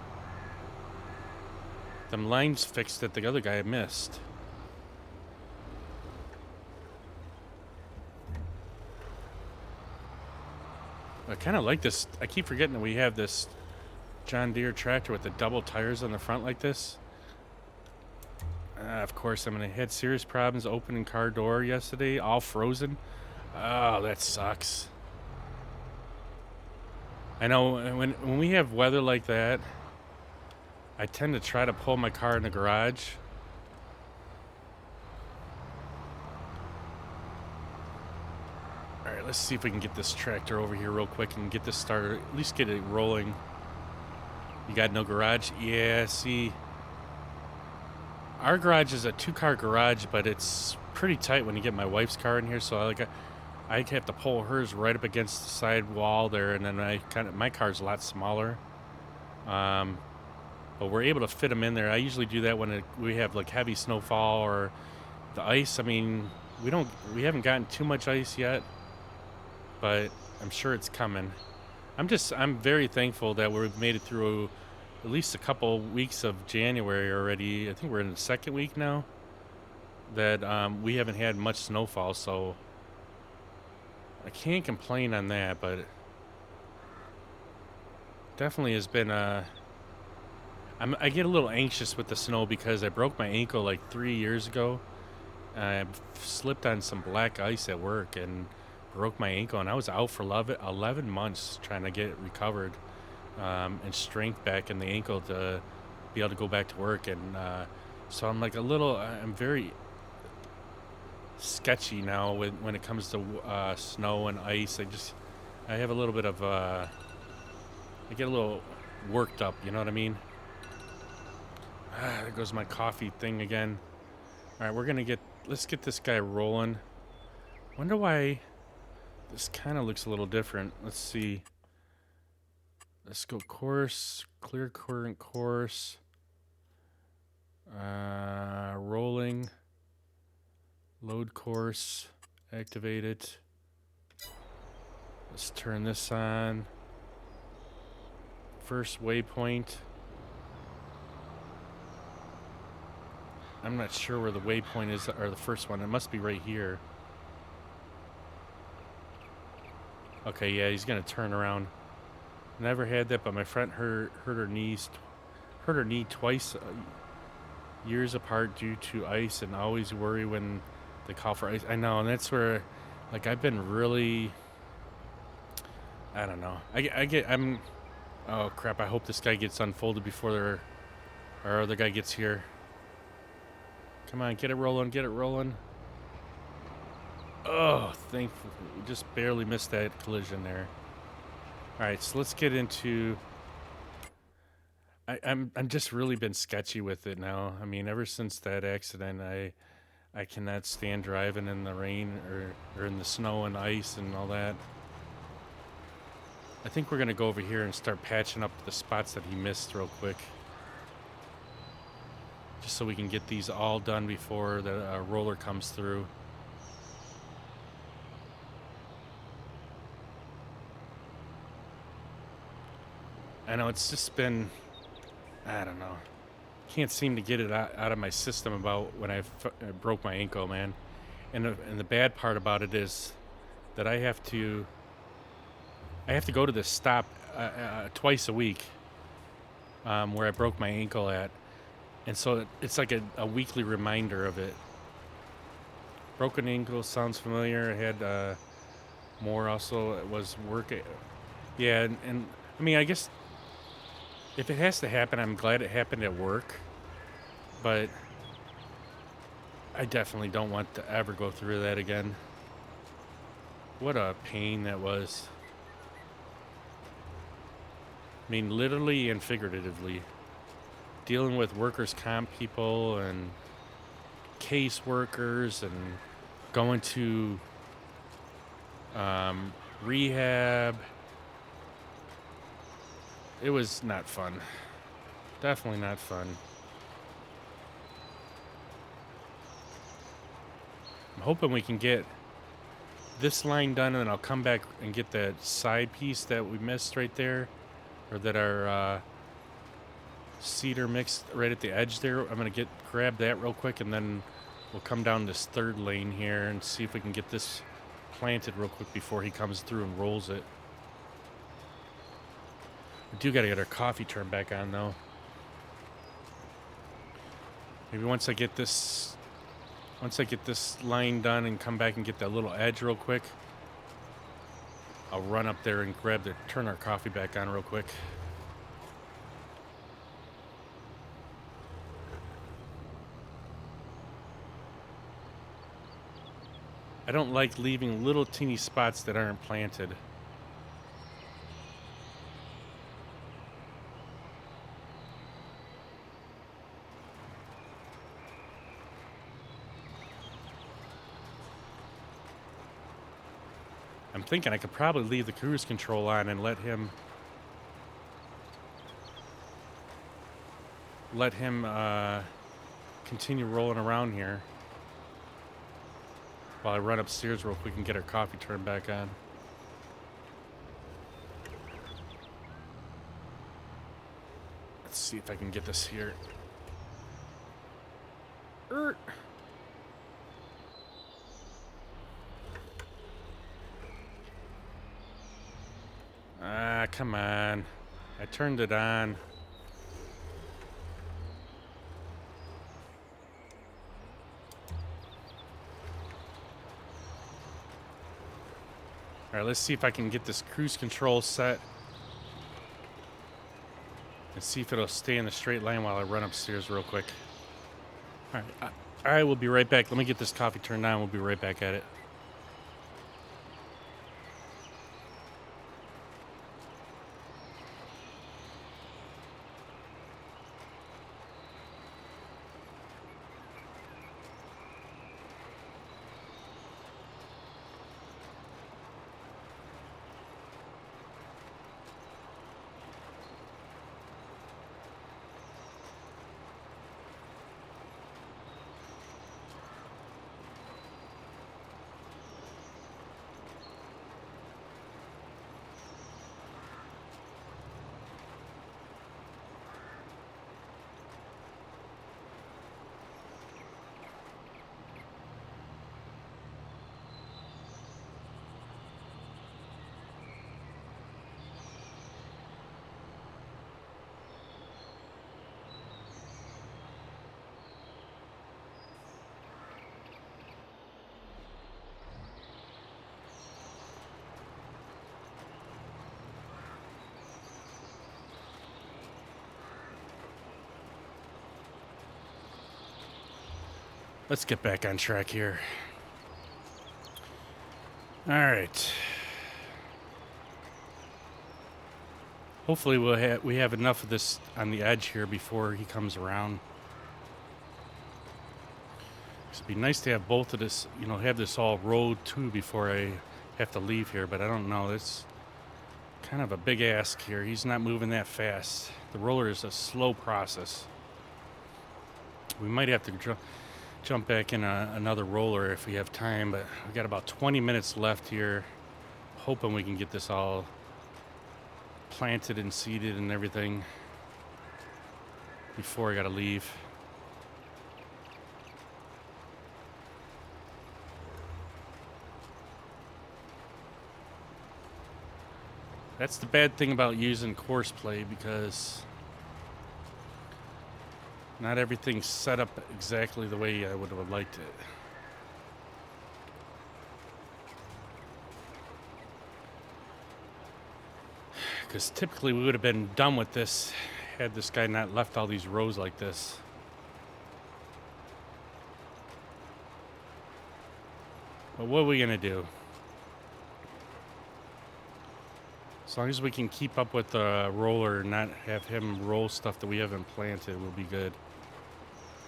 Them lines fixed that the other guy missed. I kind of like this. I keep forgetting that we have this John Deere tractor with the double tires on the front like this. Of course, I'm going to had serious problems opening car door yesterday, all frozen. Oh, that sucks. I know when we have weather like that, I tend to try to pull my car in the garage. All right, let's see if we can get this tractor over here real quick and get this started, at least get it rolling. You got no garage? Yeah, see. Our garage is a 2-car garage, but it's pretty tight when you get my wife's car in here, so I have to pull hers right up against the side wall there, and then my car's a lot smaller. But we're able to fit them in there. I usually do that when we have like heavy snowfall or the ice. I mean, we haven't gotten too much ice yet, but I'm sure it's coming. I'm very thankful that we've made it through at least a couple weeks of January already. I think we're in the second week now that we haven't had much snowfall, so I can't complain on that, but definitely has been I get a little anxious with the snow because I broke my ankle like 3 years ago. I slipped on some black ice at work and broke my ankle, and I was out for 11 months trying to get it recovered and strength back in the ankle to be able to go back to work. And so I'm like I'm very sketchy now when it comes to snow and ice. I have a little bit of I get a little worked up, you know what I mean? There goes my coffee thing again. All right, let's get this guy rolling. Wonder why this kind of looks a little different. Let's see. Let's go course, clear current course. Rolling. Load course, activate it. Let's turn this on. First waypoint. I'm not sure where the waypoint is, or the first one. It must be right here. Okay, yeah, he's gonna turn around. Never had that, but my friend hurt her knee twice, years apart due to ice, and always worry when they call for ice. I know, and that's where, like, I've been really, I don't know. Oh crap! I hope this guy gets unfolded before our other guy gets here. Come on, get it rolling, get it rolling. Oh, thankfully, we just barely missed that collision there. All right, so let's get into. I'm just really been sketchy with it now. I mean, ever since that accident, I cannot stand driving in the rain or in the snow and ice and all that. I think we're gonna go over here and start patching up the spots that he missed real quick, just so we can get these all done before the roller comes through. I know it's just been, I don't know. Can't seem to get it out of my system about when I broke my ankle, man. And the bad part about it is that I have to go to this stop twice a week where I broke my ankle at. And so it's like a weekly reminder of it. Broken ankle sounds familiar. I had more also. It was work. Yeah, and I mean, I guess if it has to happen, I'm glad it happened at work. But I definitely don't want to ever go through that again. What a pain that was. I mean, literally and figuratively. Dealing with workers' comp people and case workers and going to rehab. It was not fun. Definitely not fun. I'm hoping we can get this line done, and then I'll come back and get that side piece that we missed right there, or that our cedar mixed right at the edge there. I'm gonna grab that real quick, and then we'll come down this third lane here and see if we can get this planted real quick before he comes through and rolls it. We do gotta get our coffee turned back on though. Maybe once I get this line done and come back and get that little edge real quick, I'll run up there and turn our coffee back on real quick. I don't like leaving little teeny spots that aren't planted. I'm thinking I could probably leave the cruise control on and let him continue rolling around here while I run upstairs real quick and get our coffee turned back on. Let's see if I can get this here. Ah, come on. I turned it on. All right, let's see if I can get this cruise control set and see if it'll stay in the straight line while I run upstairs real quick. All right, I will be right back. Let me get this coffee turned on. We'll be right back at it. Let's get back on track here. All right. Hopefully we have enough of this on the edge here before he comes around. It'd be nice to have both of this, you know, have this all road too before I have to leave here, but I don't know. It's kind of a big ask here. He's not moving that fast. The roller is a slow process. We might have to jump back in another roller if we have time, but we got about 20 minutes left here. Hoping we can get this all planted and seeded and everything before I gotta leave. That's the bad thing about using course play, because not everything's set up exactly the way I would have liked it. Because typically we would have been done with this had this guy not left all these rows like this. But what are we gonna do? As long as we can keep up with the roller and not have him roll stuff that we haven't planted, we'll be good.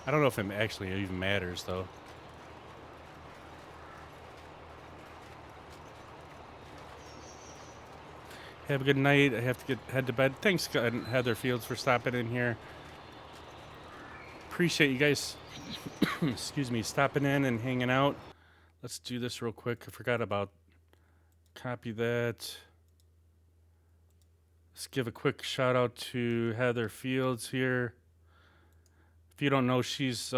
I don't know if it actually even matters, though. Have a good night. I have to head to bed. Thanks, Heather Fields, for stopping in here. Appreciate you guys, excuse me, stopping in and hanging out. Let's do this real quick. I forgot about copy that. Let's give a quick shout out to Heather Fields here. If you don't know, she's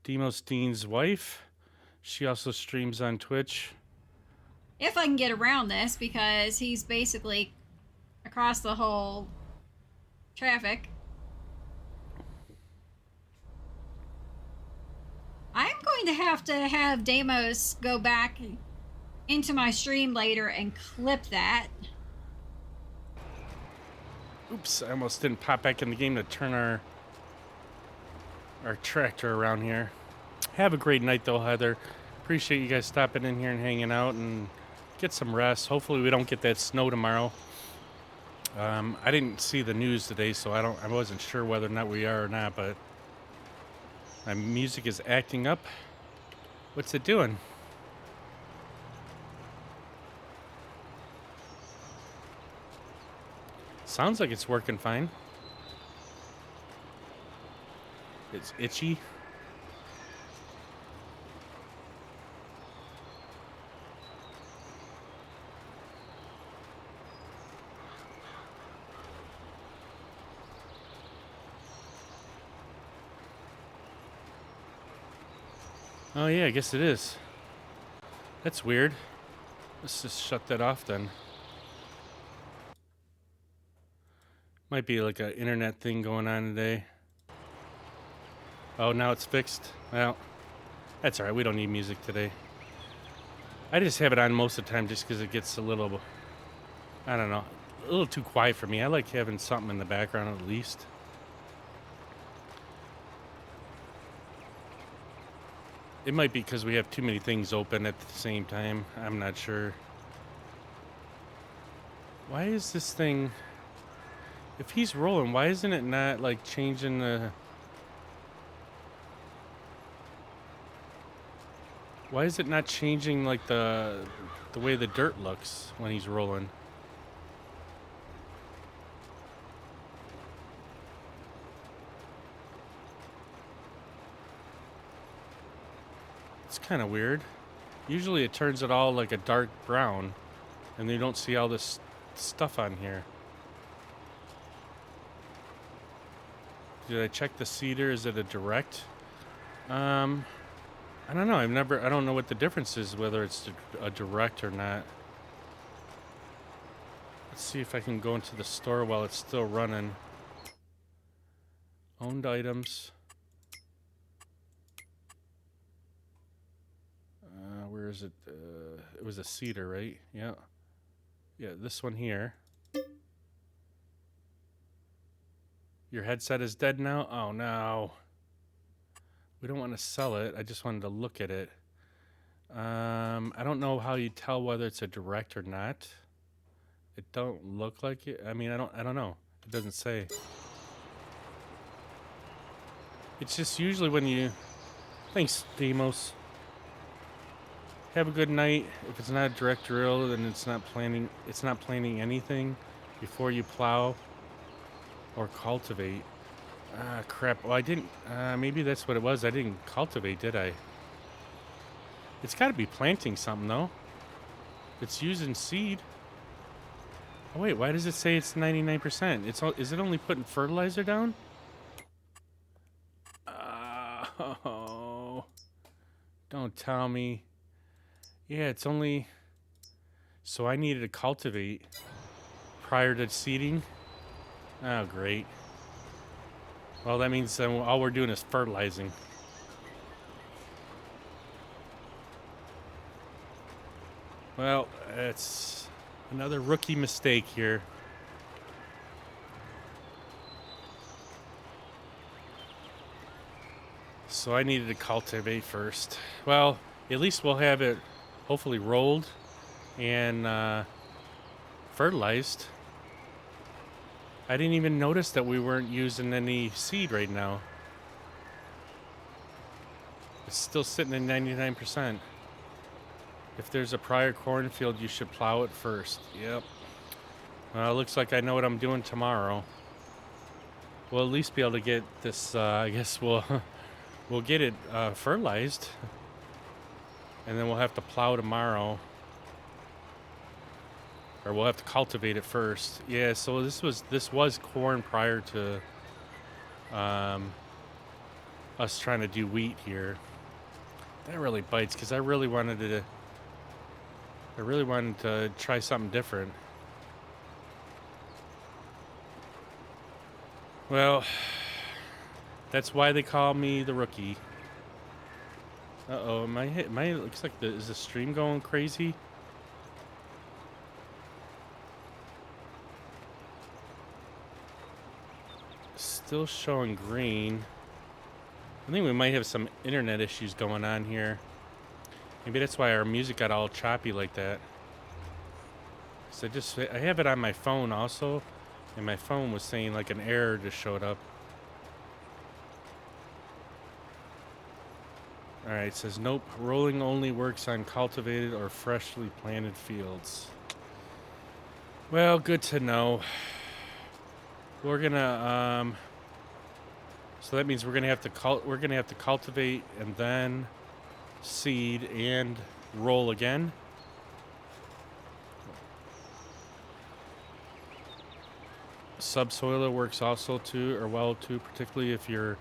Demos Dean's wife. She also streams on Twitch. If I can get around this, because he's basically across the whole traffic. I'm going to have Demos go back into my stream later and clip that. Oops, I almost didn't pop back in the game to turn our tractor around here. Have a great night, though, Heather. Appreciate you guys stopping in here and hanging out, and get some rest. Hopefully we don't get that snow tomorrow. I didn't see the news today, so I wasn't sure whether or not we are or not, but my music is acting up. What's it doing? Sounds like it's working fine. It's itchy. Oh yeah, I guess it is. That's weird. Let's just shut that off then. Might be like an internet thing going on today. Oh, now it's fixed. Well, that's all right. We don't need music today. I just have it on most of the time just because it gets a little, I don't know, a little too quiet for me. I like having something in the background at least. It might be because we have too many things open at the same time. I'm not sure. Why is this thing... If he's rolling, why isn't it not, like, changing the... Why is it not changing, like, the way the dirt looks when he's rolling? It's kind of weird. Usually it turns it all like a dark brown, and you don't see all this stuff on here. Did I check the seeder? Is it a direct? I don't know. I don't know what the difference is, whether it's a direct or not. Let's see if I can go into the store while it's still running. Owned items. Where is it? It was a cedar, right? Yeah. Yeah, this one here. Your headset is dead now? Oh, no. We don't want to sell it. I just wanted to look at it. I don't know how you tell whether it's a direct or not. It don't look like it. I mean, I don't know. It doesn't say. It's just usually when you... Thanks, Demos. Have a good night. If it's not a direct drill, then it's not planting anything before you plow or cultivate. Ah, crap. Well, I didn't... maybe that's what it was. I didn't cultivate, did I? It's got to be planting something, though. It's using seed. Oh, wait. Why does it say it's 99%? Is it only putting fertilizer down? Oh. Don't tell me. Yeah, it's only... So I needed to cultivate prior to seeding? Oh, great. Well, that means all we're doing is fertilizing. Well, it's another rookie mistake here. So I needed to cultivate first. Well, at least we'll have it hopefully rolled and fertilized. I didn't even notice that we weren't using any seed right now. It's still sitting at 99%. If there's a prior cornfield, you should plow it first. Yep. Well, it looks like I know what I'm doing tomorrow. We'll at least be able to get this, I guess we'll get it fertilized. And then we'll have to plow tomorrow. Or we'll have to cultivate it first. Yeah, so this was corn prior to us trying to do wheat here. That really bites because I really wanted to try something different. Well, that's why they call me the rookie. Uh-oh, looks like is the stream going crazy? Still showing green. I think we might have some internet issues going on here. Maybe that's why our music got all choppy like that. So I have it on my phone also, and my phone was saying like an error just showed up. Alright, it says nope, rolling only works on cultivated or freshly planted fields. Well, good to know. We're gonna so that means we're gonna have to cultivate and then seed and roll again. Subsoiler works also too, particularly if you're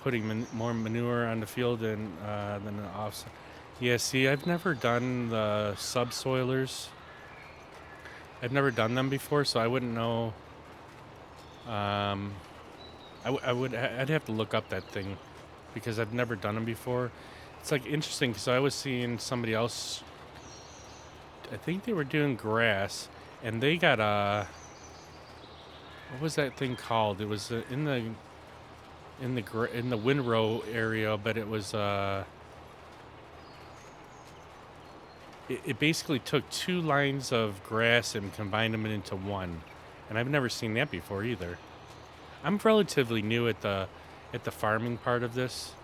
putting more manure on the field than the offside. Yeah, see, I've never done the subsoilers. I've never done them before, so I wouldn't know. I'd have to look up that thing because I've never done them before. It's like interesting because I was seeing somebody else. I think they were doing grass, and they got what was that thing called? It was in the windrow area, but it was it basically took two lines of grass and combined them into one, and I've never seen that before either. I'm relatively new at the farming part of this.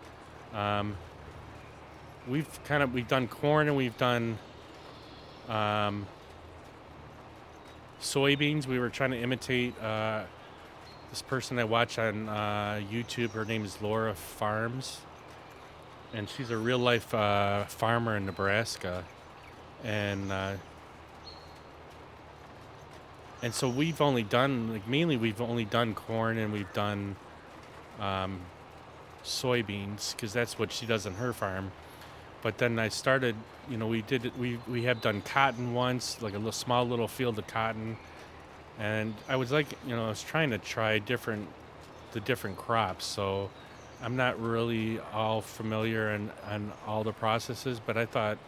We've done corn and we've done soybeans. We were trying to imitate this person I watch on YouTube. Her name is Laura Farms, and she's a real life farmer in Nebraska, and so we've only done we've only done corn and we've done soybeans because that's what she does on her farm. But then I started, we have done cotton once, like a small little field of cotton, and I was I was trying to try the different crops. So I'm not really all familiar on all the processes, but I thought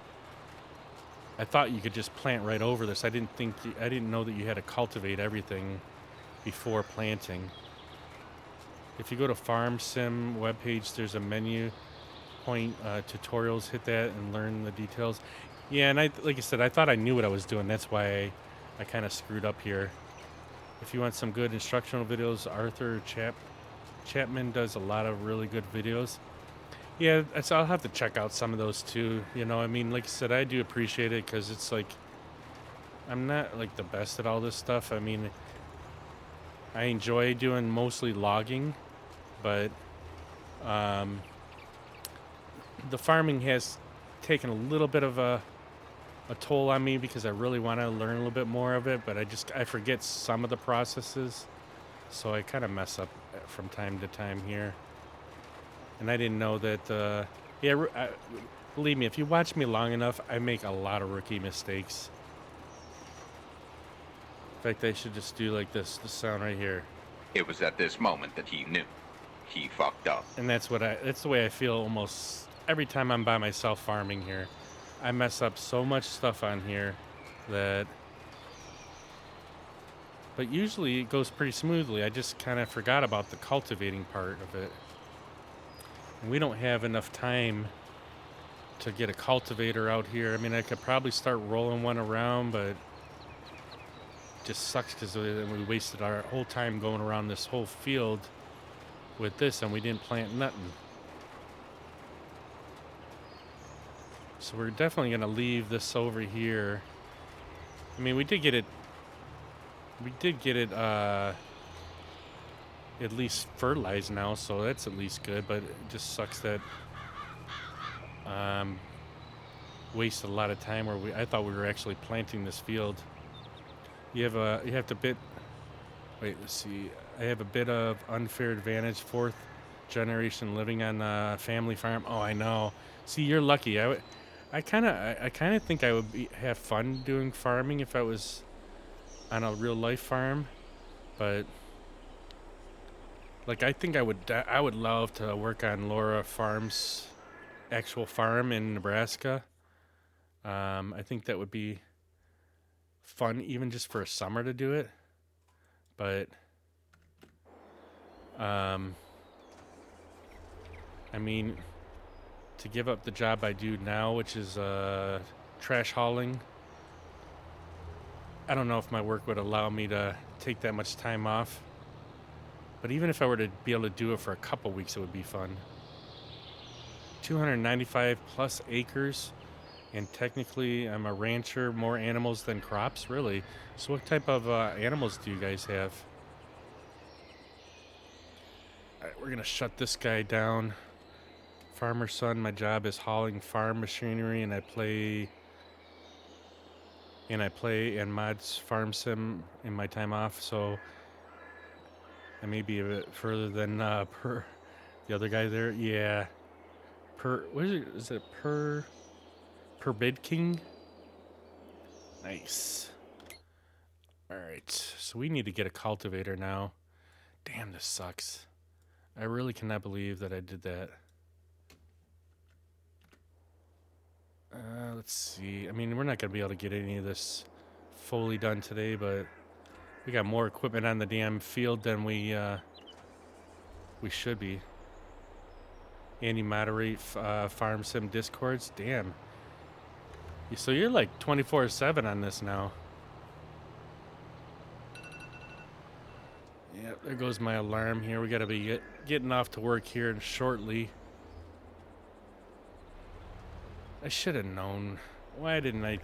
you could just plant right over this. I didn't know that you had to cultivate everything before planting. If you go to Farm Sim webpage, there's a menu point tutorials, hit that and learn the details. Yeah, and like I said, I thought I knew what I was doing. That's why I kind of screwed up here. If you want some good instructional videos, Arthur Chapman does a lot of really good videos. Yeah, so I'll have to check out some of those too. You know, I mean, like I said, I do appreciate it because it's like I'm not like the best at all this stuff. I mean, I enjoy doing mostly logging, but the farming has taken a little bit of a toll on me because I really want to learn a little bit more of it, but I forget some of the processes, so I kind of mess up from time to time here. And I didn't know that. Believe me, if you watch me long enough, I make a lot of rookie mistakes. In fact, I should just do like this sound right here. It was at this moment that he knew. He fucked up. And that's the way I feel almost every time I'm by myself farming here. I mess up so much stuff on here but usually it goes pretty smoothly. I just kind of forgot about the cultivating part of it. And we don't have enough time to get a cultivator out here. I mean, I could probably start rolling one around, but it just sucks because we wasted our whole time going around this whole field with this and we didn't plant nothing. So we're definitely going to leave this over here. I mean, we did get it at least fertilized now, so that's at least good, but it just sucks that wasted a lot of time where I thought we were actually planting this field. I have a bit of unfair advantage, 4th generation living on a family farm. Oh, I know. See, you're lucky. I kind of think I would have fun doing farming if I was on a real life farm, but like I think I would love to work on Laura Farm's actual farm in Nebraska. I think that would be fun even just for a summer to do it, but I mean, to give up the job I do now, which is trash hauling, I don't know if my work would allow me to take that much time off. But even if I were to be able to do it for a couple weeks, it would be fun. 295 plus acres, and technically I'm a rancher, more animals than crops, really. So what type of animals do you guys have? All right, we're going to shut this guy down. Farmer son, my job is hauling farm machinery, and I play and mods farm sim in my time off, so I may be a bit further than per the other guy there. Yeah, what is it? Is it per bid king? Nice. All right, so we need to get a cultivator now. Damn, this sucks. I really cannot believe that I did that. Let's see. I mean, we're not going to be able to get any of this fully done today, but we got more equipment on the damn field than we should be. Andy moderate farm sim discords. Damn. So you're like 24/7 on this now. Yeah, there goes my alarm here. We got to be getting off to work here shortly. I should have known. Why didn't I?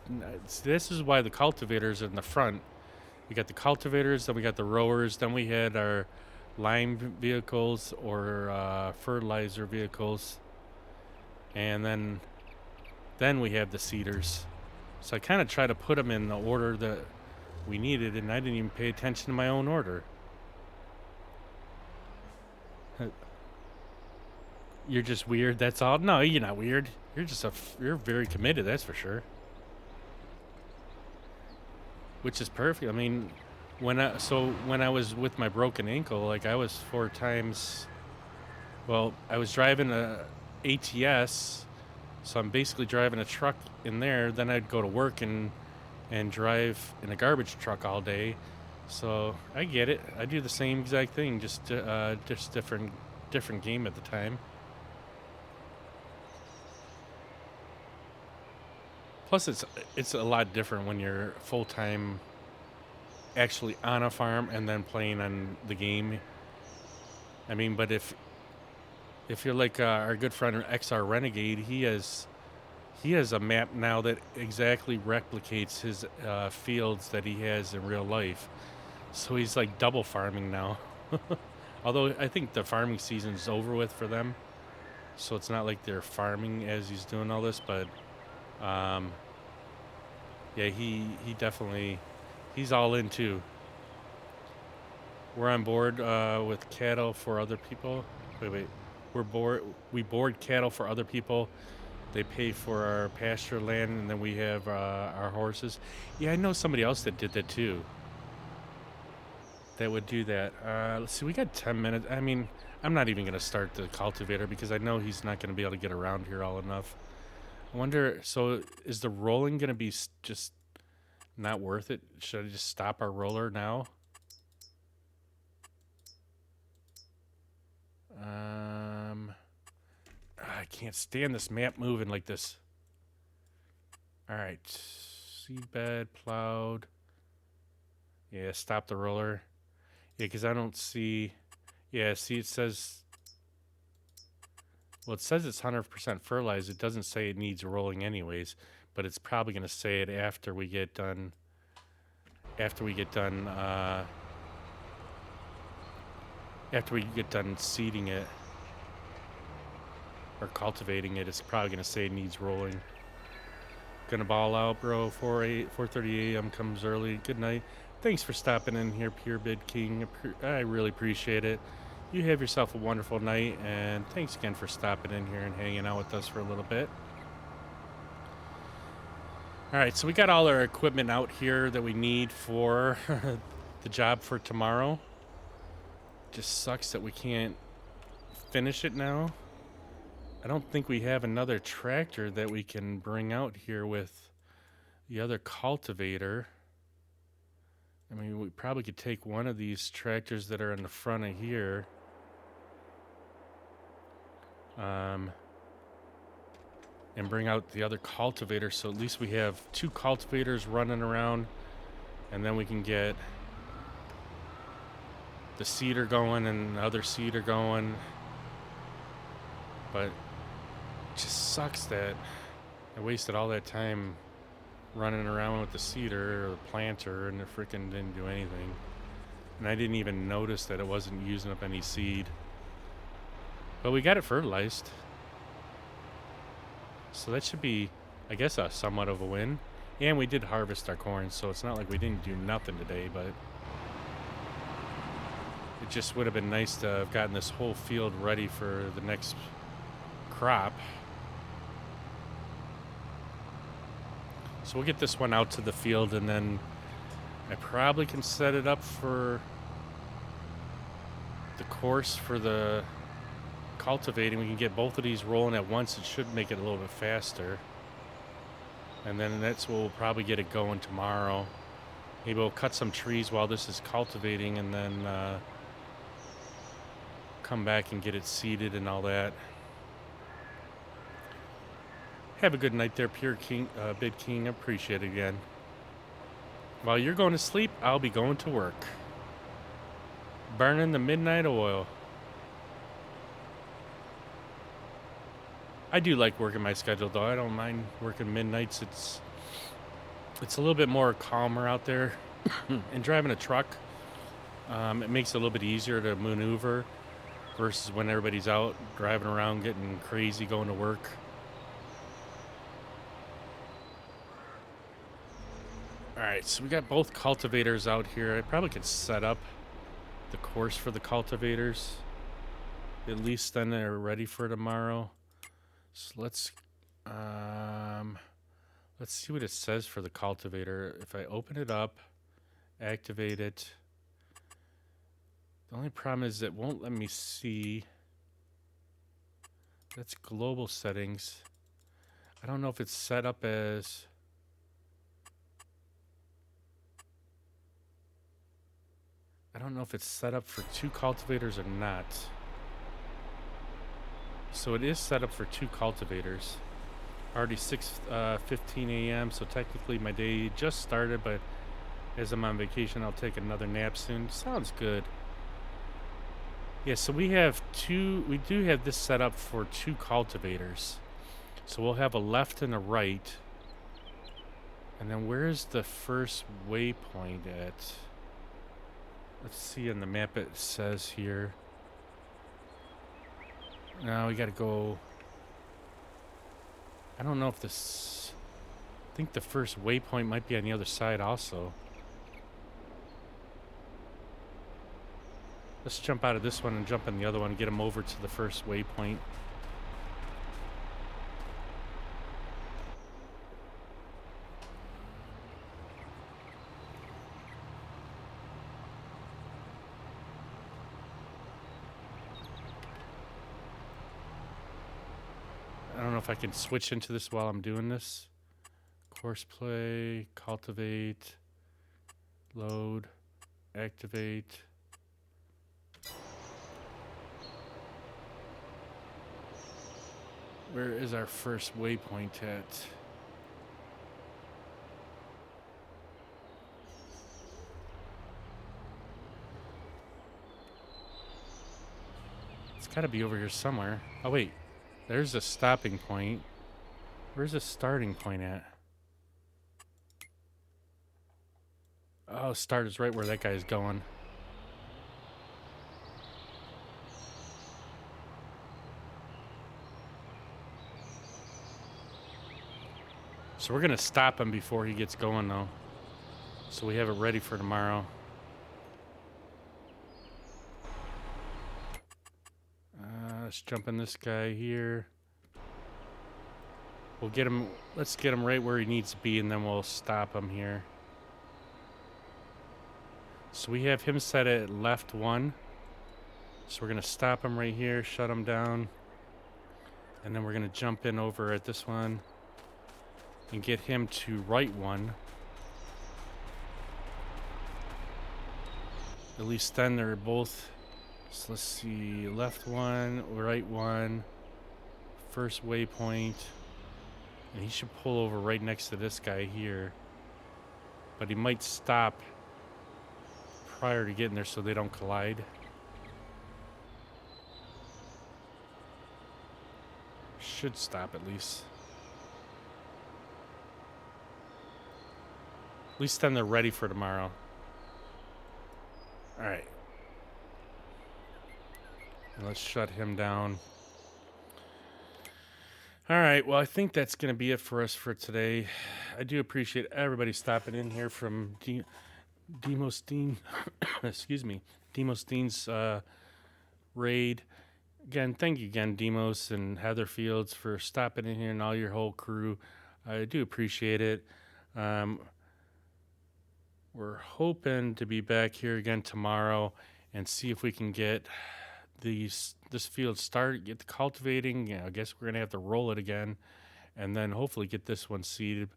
This is why the cultivators are in the front. We got the cultivators, then we got the rowers, then we had our lime vehicles or fertilizer vehicles, and then we have the seeders. So I kind of try to put them in the order that we needed, and I didn't even pay attention to my own order. You're just weird, that's all? No, you're not weird. You're very committed, that's for sure. Which is perfect. I mean, when I was with my broken ankle, like I was 4 times. Well, I was driving a ATS, so I'm basically driving a truck in there. Then I'd go to work and drive in a garbage truck all day. So I get it. I do the same exact thing, just different game at the time. Plus, it's a lot different when you're full time, actually on a farm and then playing on the game. I mean, but if you're like our good friend XR Renegade, he has a map now that exactly replicates his fields that he has in real life. So he's like double farming now. Although I think the farming season's over with for them, so it's not like they're farming as he's doing all this. But yeah, he definitely, he's all in too. We're on board with cattle for other people. Wait. We board cattle for other people. They pay for our pasture land, and then we have our horses. Yeah, I know somebody else that did that too. That would do that. Let's see, we got 10 minutes. I mean, I'm not even going to start the cultivator because I know he's not going to be able to get around here all enough. I wonder, so is the rolling going to be just not worth it? Should I just stop our roller now? I can't stand this map moving like this. All right, seedbed, plowed. Yeah, stop the roller. Yeah, because I don't see... Yeah, see, it says... Well, it says it's 100% fertilized. It doesn't say it needs rolling anyways, but it's probably going to say it after we get done... After we get done seeding it. Or cultivating it. It's probably going to say it needs rolling. Gonna ball out, bro. 4:30 a.m. comes early. Good night. Thanks for stopping in here, Pure Bid King. I really appreciate it. You have yourself a wonderful night, and thanks again for stopping in here and hanging out with us for a little bit. All right, so we got all our equipment out here that we need for the job for tomorrow. Just sucks that we can't finish it now. I don't think we have another tractor that we can bring out here with the other cultivator. I mean, we probably could take one of these tractors that are in the front of here. And bring out the other cultivator, so at least we have two cultivators running around, and then we can get the seeder going and the other seeder going. But it just sucks that I wasted all that time running around with the seeder or the planter, and it freaking didn't do anything. And I didn't even notice that it wasn't using up any seed. But we got it fertilized. So that should be, I guess, a somewhat of a win. And we did harvest our corn, so it's not like we didn't do nothing today, but it just would have been nice to have gotten this whole field ready for the next crop. So we'll get this one out to the field, and then I probably can set it up for the course for the cultivating. We can get both of these rolling at once. It should make it a little bit faster. And then that's what we'll probably get it going tomorrow. Maybe we'll cut some trees while this is cultivating, and then come back and get it seeded and all that. Have a good night there, Pure King, Bid King. Appreciate it again. While you're going to sleep, I'll be going to work. Burning the midnight oil. I do like working my schedule, though. I don't mind working midnights. It's a little bit more calmer out there. And driving a truck, it makes it a little bit easier to maneuver versus when everybody's out driving around getting crazy going to work. All right, so we got both cultivators out here. I probably could set up the course for the cultivators. At least then they're ready for tomorrow. So let's see what it says for the cultivator. If I open it up, activate it. The only problem is it won't let me see. That's global settings. I don't know if it's set up as... I don't know if it's set up for two cultivators or not. So it is set up for two cultivators. Already 6:15 a.m. So technically my day just started, but as I'm on vacation, I'll take another nap soon. Sounds good. Yeah, so we do have this set up for 2 cultivators. So we'll have a left and a right. And then where's the first waypoint at? Let's see on the map it says here. Now we gotta go. I don't know if this. I think the first waypoint might be on the other side also. Let's jump out of this one and jump in the other one and get them over to the first waypoint. I don't know if I can switch into this while I'm doing this. Course play, cultivate, load, activate. Where is our first waypoint at? It's gotta be over here somewhere. Oh wait, there's a stopping point. Where's the starting point at? Oh, start is right where that guy's going. So we're gonna stop him before he gets going though. So we have it ready for tomorrow. Let's jump in this guy here. We'll get him, let's get him right where he needs to be and then we'll stop him here. So we have him set at left 1. So we're gonna stop him right here, shut him down. And then we're gonna jump in over at this one and get him to right 1. At least then they're both. So let's see, left 1, right 1, first waypoint, and he should pull over right next to this guy here. But he might stop prior to getting there so they don't collide. Should stop at least. At least then they're ready for tomorrow. All right. And let's shut him down. All right. Well, I think that's going to be it for us for today. I do appreciate everybody stopping in here from Demos Dean. Excuse me. Demos Dean's raid. Again, thank you again, Demos and Heather Fields, for stopping in here and all your whole crew. I do appreciate it. We're hoping to be back here again tomorrow and see if we can get this field started, get the cultivating. I guess we're gonna have to roll it again, and then hopefully get this one seeded.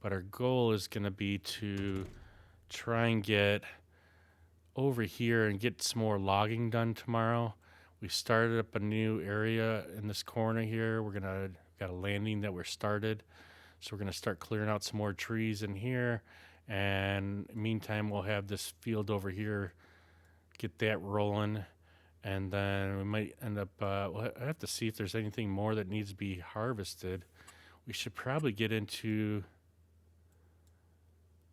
But our goal is gonna be to try and get over here and get some more logging done tomorrow. We started up a new area in this corner here. Got a landing that we're started, so we're gonna start clearing out some more trees in here. And meantime, we'll have this field over here, get that rolling. And then we might end up, we'll have to see if there's anything more that needs to be harvested. We should probably get into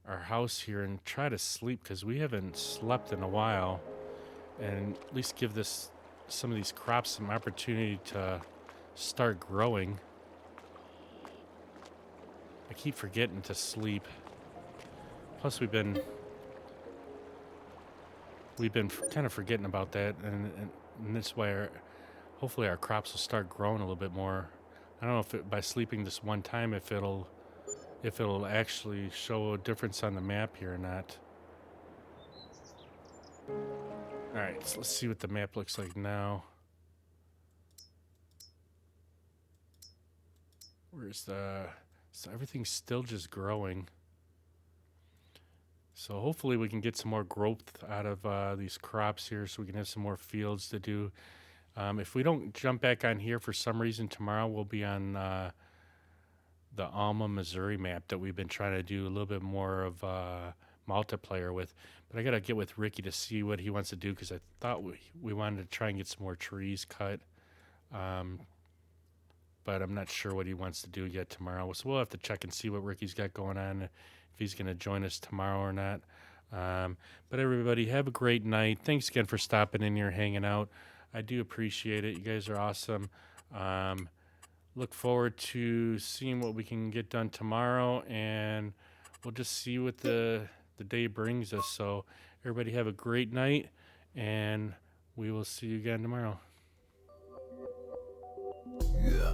our house here and try to sleep because we haven't slept in a while. And at least give some of these crops some opportunity to start growing. I keep forgetting to sleep. Plus, we've been kind of forgetting about that, and that's why hopefully our crops will start growing a little bit more. I don't know if by sleeping this one time, if it'll actually show a difference on the map here or not. All right, so let's see what the map looks like now. So everything's still just growing. So hopefully we can get some more growth out of these crops here so we can have some more fields to do. If we don't jump back on here for some reason tomorrow, we'll be on the Alma, Missouri map that we've been trying to do a little bit more of multiplayer with. But I got to get with Ricky to see what he wants to do, because I thought we wanted to try and get some more trees cut. But I'm not sure what he wants to do yet tomorrow. So we'll have to check and see what Ricky's got going on, if he's going to join us tomorrow or not. But everybody, have a great night. Thanks again for stopping in here, hanging out. I do appreciate it. You guys are awesome. Look forward to seeing what we can get done tomorrow, and we'll just see what the day brings us. So everybody have a great night, and we will see you again tomorrow. Yeah.